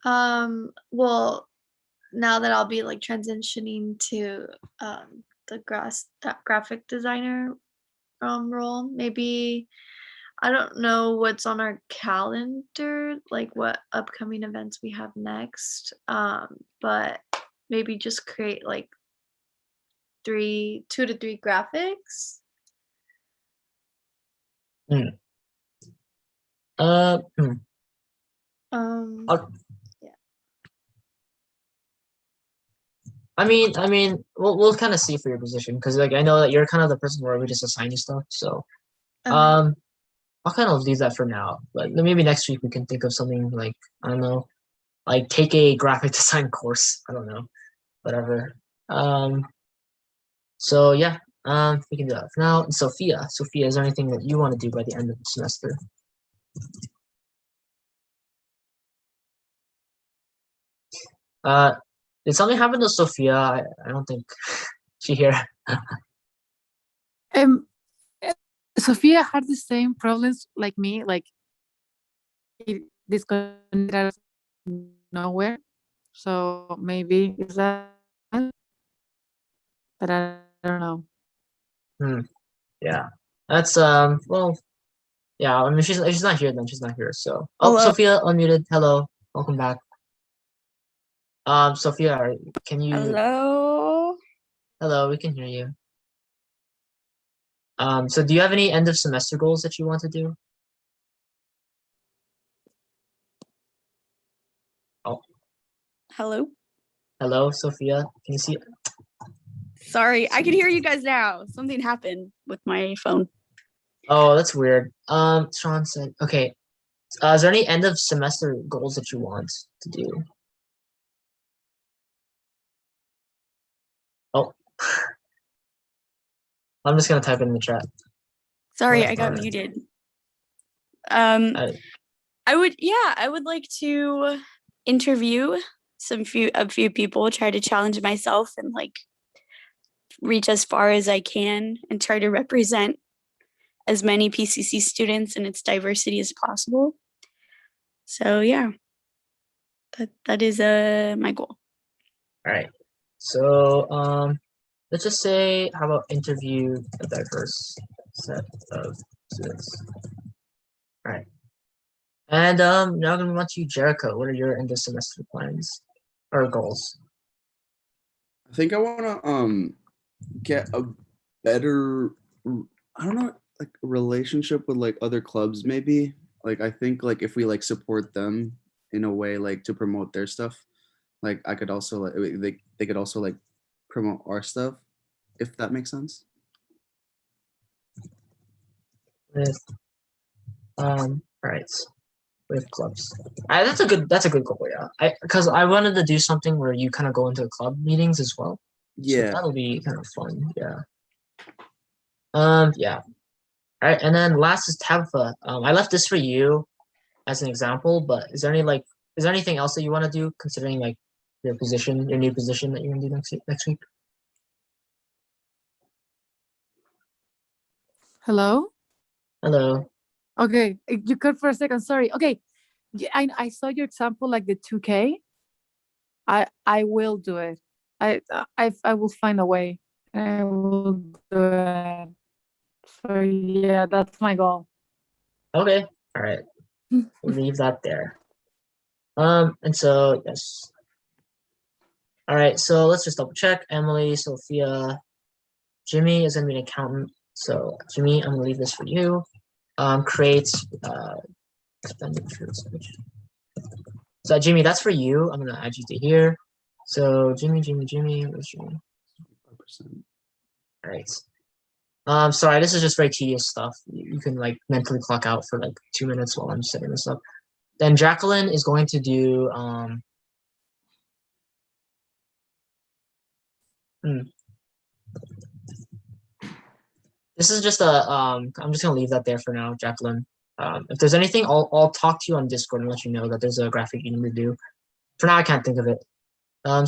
Well, now that I'll be like transitioning to the graphic designer role, maybe I don't know what's on our calendar, like what upcoming events we have next. But maybe just create like 2 to 3 graphics. I mean, we'll kind of see for your position because like I know that you're kind of the person where we just assign you stuff. So, I'll kind of leave that for now. But maybe next week we can think of something like I don't know, like take a graphic design course. I don't know, whatever. So yeah, we can do that for now. And Sophia, is there anything that you want to do by the end of the semester? Did something happen to Sophia? I don't think she here. Sophia had the same problems like me, like disconnected out of nowhere. So maybe is that, but I don't know. Yeah, that's well, yeah. I mean, she's not here then. She's not here. So Hello. Sophia unmuted. Hello, welcome back. Sophia, can you? Hello. Hello, we can hear you. So do you have any end of semester goals that you want to do? Oh. Hello. Hello, Sophia. Can you see? Sorry, I can hear you guys now. Something happened with my phone. Oh, that's weird. Sean said, okay. Is there any end of semester goals that you want to do? Oh. I'm just gonna type it in the chat. Sorry, I got muted. I would like to interview a few people, try to challenge myself and like reach as far as I can and try to represent as many PCC students and its diversity as possible. So yeah. that is my goal. All right. So let's just say, how about interview a diverse set of students? All right. And now I'm gonna move on to you, Jericho. What are your end of semester plans or goals? I think I want to get a better, I don't know, like relationship with like other clubs maybe. Like I think like if we like support them in a way like to promote their stuff, like I could also like they could also like promote our stuff, if that makes sense. With all right, with clubs. That's a good goal, yeah. Because I wanted to do something where you kind of go into club meetings as well. So Yeah. that'll be kind of fun, yeah. Yeah. All right, and then last is Tabitha. I left this for you as an example, but is there anything else that you want to do considering like your new position that you're gonna do next week? Hello? Hello. Okay, you cut for a second, sorry. Okay, I saw your example, like the 2K. I will do it. I will find a way. I will do it. So yeah, that's my goal. Okay. All right. We'll leave that there. And so yes. All right, so let's just double check. Emily, Sophia, Jimmy is gonna be an accountant. So Jimmy, I'm gonna leave this for you. Create expenditures. So Jimmy, that's for you. I'm gonna add you to here. So Jimmy, where's Jimmy? 5%. All right. Sorry, this is just very tedious stuff. You can like mentally clock out for like 2 minutes while I'm setting this up. Then Jacqueline is going to do this is just a I'm just gonna leave that there for now, Jacqueline. If there's anything, I'll talk to you on Discord and let you know that there's a graphic you need to do. For now, I can't think of it.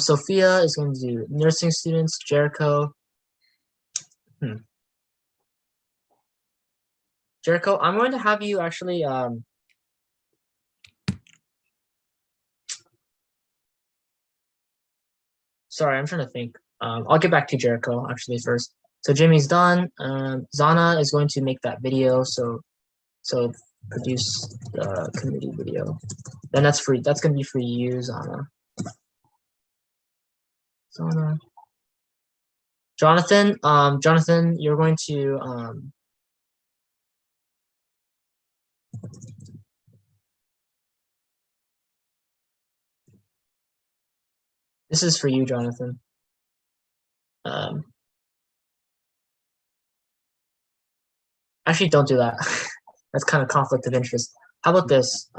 Sophia is going to do nursing students. Jericho. Jericho, I'm going to have you actually sorry, I'm trying to think. I'll get back to Jericho actually first. So Jimmy's done. Zana is going to make that video. So produce the committee video. Then that's free. That's gonna be for you, Zana. Zana. Jonathan, you're going to this is for you, Jonathan. Actually, don't do that. That's kind of conflict of interest. How about this?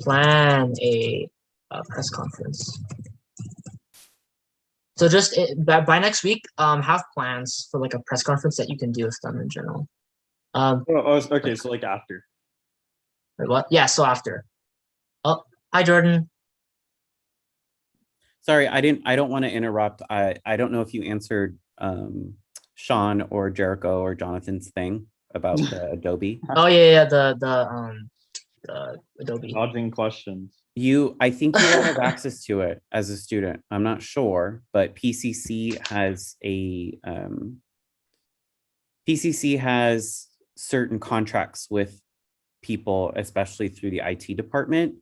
Plan a press conference. So just by next week, have plans for like a press conference that you can do with them in general. Okay, so like after. Wait, what? Yeah, so after. Oh, hi Jordan. Sorry, I don't want to interrupt. I don't know if you answered Sean or Jericho or Jonathan's thing about the Adobe. Oh yeah, the Adobe. Dodging questions. I think you all have access to it as a student. I'm not sure, but PCC has certain contracts with people, especially through the IT department.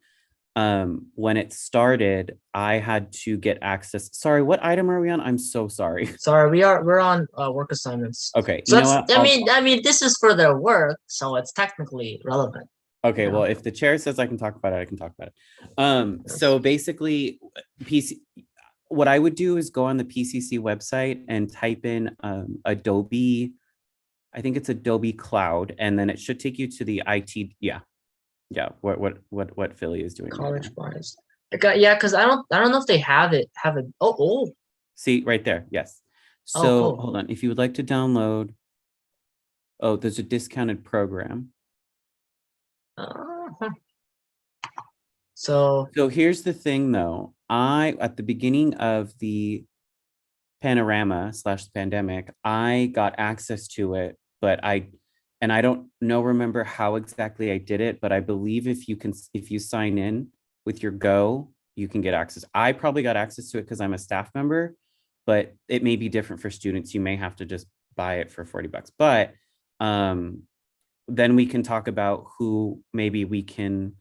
When it started, I had to get access. Sorry, what item are we on? I'm so sorry. Sorry, we're on work assignments. Okay, So you know what? I mean, this is for their work, so it's technically relevant. Okay, Yeah. well, if the chair says I can talk about it, I can talk about it. So basically, what I would do is go on the PCC website and type in Adobe. I think it's Adobe Cloud, and then it should take you to the IT. Yeah. What Philly is doing. College wise. Yeah, because I don't know if they have it. Oh. See right there. Yes. So cool. Hold on. If you would like to download. Oh, there's a discounted program. So here's the thing though. At the beginning of the panorama / pandemic, I got access to it, but and I don't remember how exactly I did it, but I believe if you sign in with your Go, you can get access. I probably got access to it because I'm a staff member, but it may be different for students. You may have to just buy it for $40. But then we can talk about who maybe we can,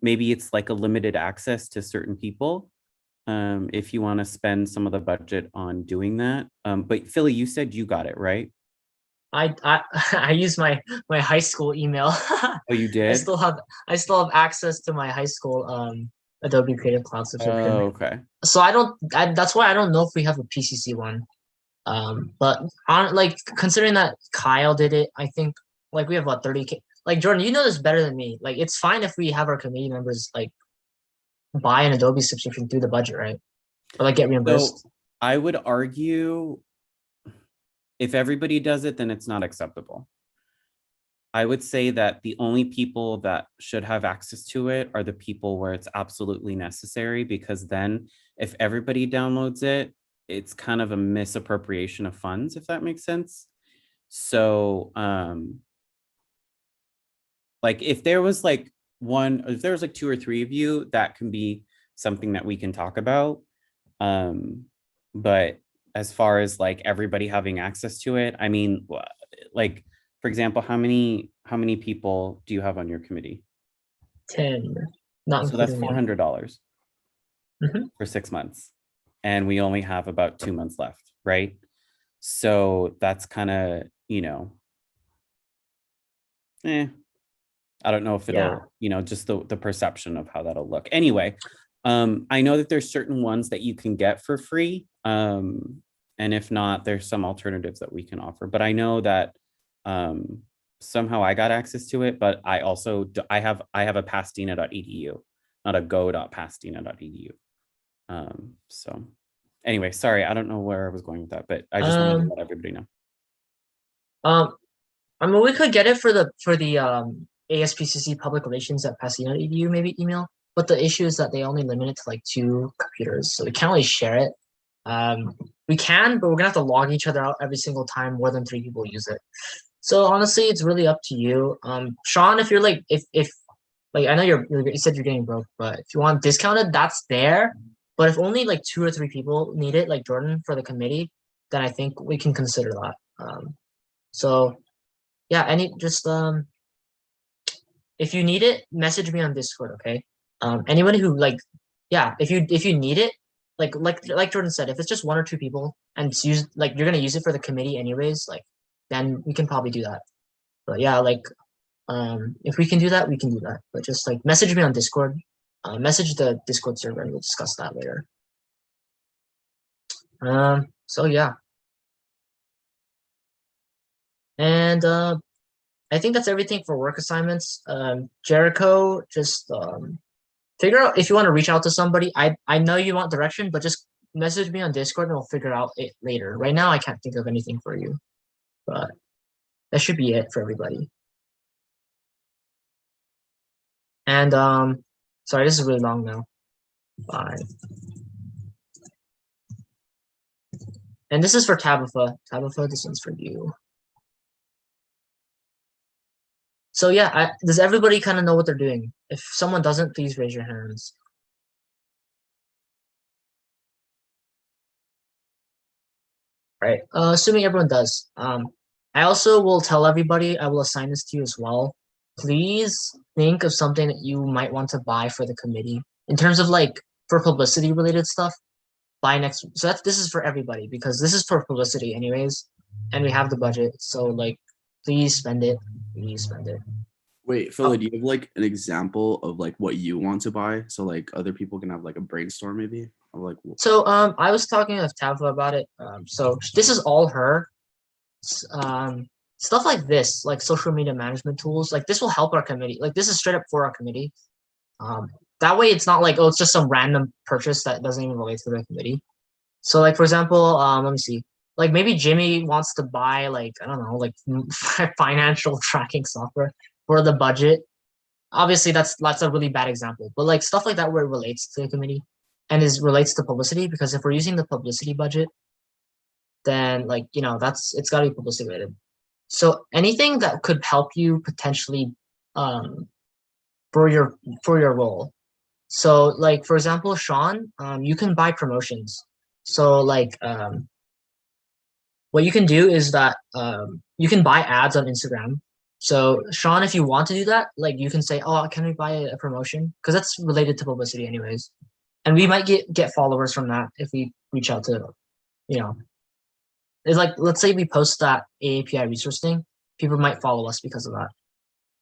maybe it's like a limited access to certain people. If you want to spend some of the budget on doing that. But Philly, you said you got it, right? I I use my high school email. Oh, you I did? still have access to my high school Adobe Creative Cloud subscription. Oh, okay. So that's why I don't know if we have a PCC one. But on like considering that Kyle did it, I think like we have what 30K. Like Jordan, you know this better than me. Like it's fine if we have our committee members like buy an Adobe subscription through the budget, right? Or like get reimbursed. So I would argue if everybody does it, then it's not acceptable. I would say that the only people that should have access to it are the people where it's absolutely necessary, because then if everybody downloads it, it's kind of a misappropriation of funds, if that makes sense. So like if there was like two or three of you, that can be something that we can talk about. But as far as like everybody having access to it, I mean, like, for example, how many people do you have on your committee? 10. Not So that's including me. $400 for 6 months. And we only have about 2 months left, right? So that's kind of, I don't know if it'll, just the perception of how that'll look. Anyway, I know that there's certain ones that you can get for free. And if not, there's some alternatives that we can offer. But I know that somehow I got access to it, but I also, I have a pastina.edu, not a go.pastina.edu. So anyway, sorry, I don't know where I was going with that, but I just wanted to let everybody know. I mean, we could get it for the ASPCC public relations at pastina.edu, maybe email. But the issue is that they only limit it to like 2 computers, so we can't really share it. We can, but we're gonna have to log each other out every single time more than 3 people use it. So honestly, it's really up to you. Sean, if you're like, if like I know you said you're getting broke, but if you want discounted, that's there. But if only like 2 or 3 people need it, like Jordan for the committee, then I think we can consider that. So yeah, if you need it, message me on Discord, okay? Anybody who like, yeah, if you need it, like Jordan said, if it's just 1 or 2 people and it's used, like you're gonna use it for the committee anyways, like then we can probably do that. But yeah, like if we can do that, we can do that. But just like message me on Discord, message the Discord server, and we'll discuss that later. So yeah, and I think that's everything for work assignments. Jericho, just figure out if you want to reach out to somebody. I know you want direction, but just message me on Discord and we'll figure out it later. Right now, I can't think of anything for you, but that should be it for everybody. And sorry, this is really long now. Bye. And this is for Tabitha. Tabitha, this one's for you. So yeah, does everybody kind of know what they're doing? If someone doesn't, please raise your hands. Right. Assuming everyone does. I also will tell everybody, I will assign this to you as well. Please think of something that you might want to buy for the committee. In terms of like for publicity related stuff, buy next. So this is for everybody because this is for publicity anyways. And we have the budget. So like please spend it. Please spend it. Wait, Philly, do you have like an example of like what you want to buy? So like other people can have like a brainstorm maybe? Of like so I was talking with Tabitha about it. So this is all her. Stuff like this, like social media management tools, like this will help our committee. Like this is straight up for our committee. That way it's not like, oh, it's just some random purchase that doesn't even relate to the committee. So like for example, let me see. Like maybe Jimmy wants to buy like, I don't know, like financial tracking software for the budget. Obviously that's a really bad example, but like stuff like that where it relates to the committee and relates to publicity, because if we're using the publicity budget, then like, it's gotta be publicity related. So anything that could help you potentially for your role. So like for example, Sean, you can buy promotions. So like what you can do is that you can buy ads on Instagram. So Sean, if you want to do that, like you can say, oh, can we buy a promotion? Because that's related to publicity anyways. And we might get followers from that if we reach out to, you know, it's like, let's say we post that AAPI resource thing, people might follow us because of that.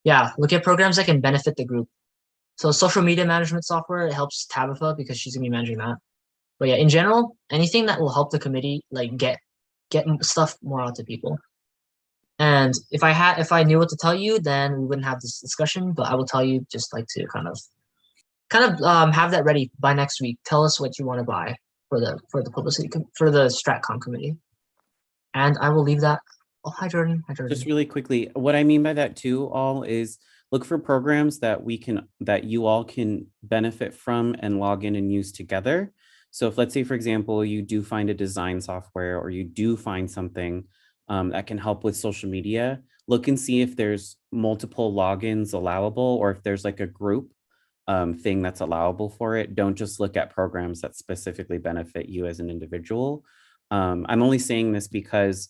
Yeah, look at programs that can benefit the group. So social media management software, it helps Tabitha because she's gonna be managing that. But yeah, in general, anything that will help the committee like get stuff more out to people. And if I knew what to tell you, then we wouldn't have this discussion. But I will tell you just like to kind of have that ready by next week. Tell us what you want to buy for the publicity for the Stratcom committee. And I will leave that. Oh, hi Jordan. Hi Jordan. Just really quickly, what I mean by that too, all is look for programs that you all can benefit from and log in and use together. So if let's say, for example, you do find a design software or you do find something that can help with social media, look and see if there's multiple logins allowable or if there's like a group thing that's allowable for it. Don't just look at programs that specifically benefit you as an individual. I'm only saying this because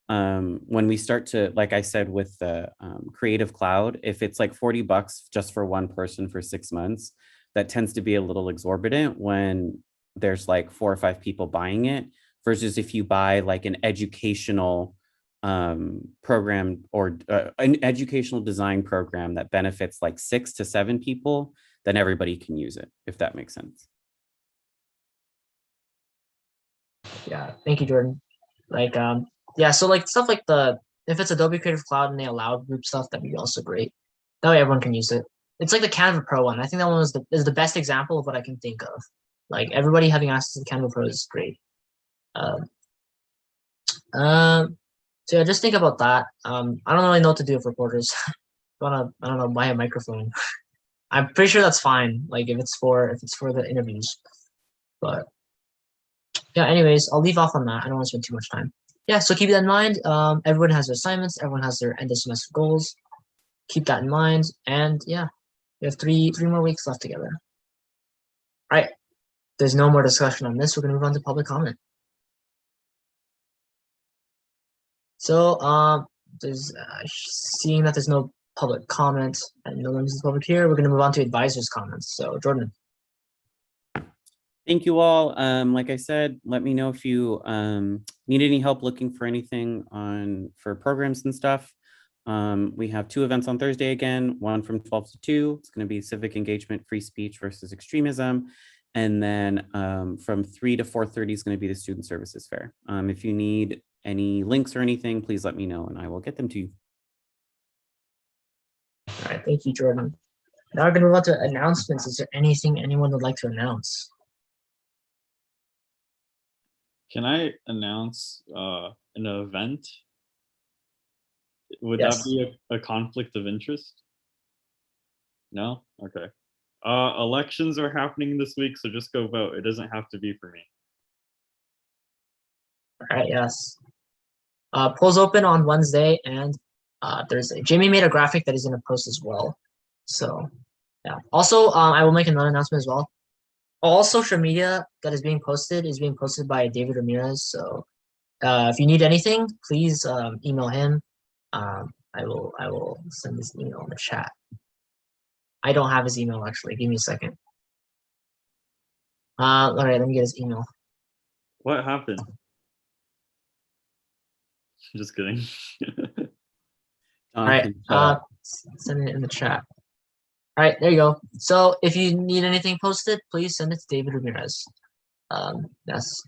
when we start to, like I said, with the Creative Cloud, if it's like $40 just for one person for 6 months, that tends to be a little exorbitant when there's like 4 or 5 people buying it, versus if you buy like an educational program or an educational design program that benefits like 6 to 7 people, then everybody can use it, if that makes sense. Yeah, thank you, Jordan. Like, yeah, so like stuff like if it's Adobe Creative Cloud and they allow group stuff, that'd be also great. That way everyone can use it. It's like the Canva Pro one. I think that one is the best example of what I can think of. Like everybody having access to the Canva Pro is great. So yeah, just think about that. I don't really know what to do with reporters. I don't know, buy a microphone. I'm pretty sure that's fine. Like if it's for the interviews, but yeah. Anyways, I'll leave off on that. I don't want to spend too much time. Yeah, so keep that in mind. Everyone has their assignments. Everyone has their end of semester goals. Keep that in mind. And yeah, we have three more weeks left together. All right. There's no more discussion on this. We're gonna move on to public comment. So there's seeing that there's no public comment and no members of the public here, we're gonna move on to advisors' comments. So Jordan. Thank you all. Like I said, let me know if you need any help looking for anything for programs and stuff. We have 2 events on Thursday again, one from 12 to 2. It's going to be civic engagement, free speech versus extremism. And then from 3 to 4:30 is going to be the student services fair. If you need any links or anything, please let me know and I will get them to you. All right, thank you, Jordan. Now we're gonna move on to announcements. Is there anything anyone would like to announce? Can I announce an event? Would Yes. that be a conflict of interest? No? Okay. Elections are happening this week, so just go vote. It doesn't have to be for me. All right, yes. Polls open on Wednesday and Thursday. Jamie made a graphic that he's gonna post as well. So yeah. Also, I will make another announcement as well. All social media that is being posted by David Ramirez. So if you need anything, please email him. I will send this email in the chat. I don't have his email actually. Give me a second. All right, let me get his email. What happened? Just kidding. All right, send it in the chat. All right, there you go. So if you need anything posted, please send it to David Ramirez. Yes.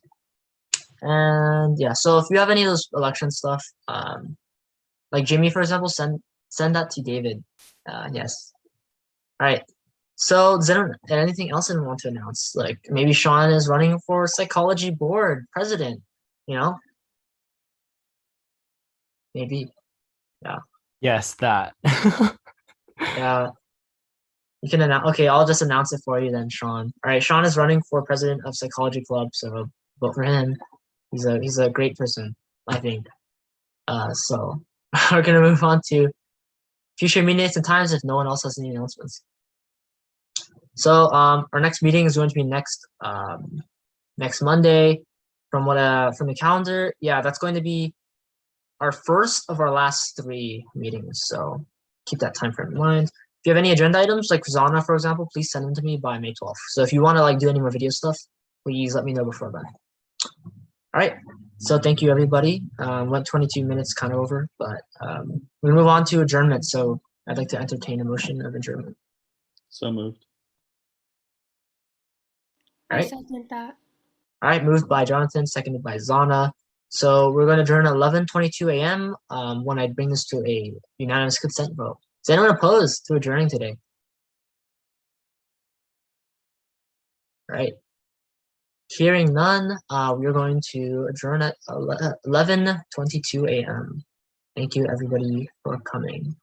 And yeah, so if you have any of those election stuff, like Jimmy, for example, send that to David. Yes. All right. So is there anything else I want to announce? Like maybe Sean is running for psychology board president, you know? Maybe. Yeah. Yes, that. Yeah. You can announce. Okay, I'll just announce it for you then, Sean. All right, Sean is running for president of Psychology Club, so vote for him. He's a great person, I think. So we're gonna move on to future meetings and times if no one else has any announcements. So our next meeting is going to be next Monday. From the calendar, yeah, that's going to be our first of our last 3 meetings. So keep that time frame in mind. If you have any agenda items like Zana, for example, please send them to me by May 12th. So if you want to like do any more video stuff, please let me know before then. All right. So thank you, everybody. Went 22 minutes kind of over, but we move on to adjournment. So I'd like to entertain a motion of adjournment. So moved. All I right. second that. All right. Moved by Jonathan, seconded by Zana. So we're going to adjourn at 11:22 a.m. When I bring this to a unanimous consent vote. Is anyone opposed to adjourning today? All right. Hearing none, we are going to adjourn at 11:22 a.m. Thank you, everybody, for coming.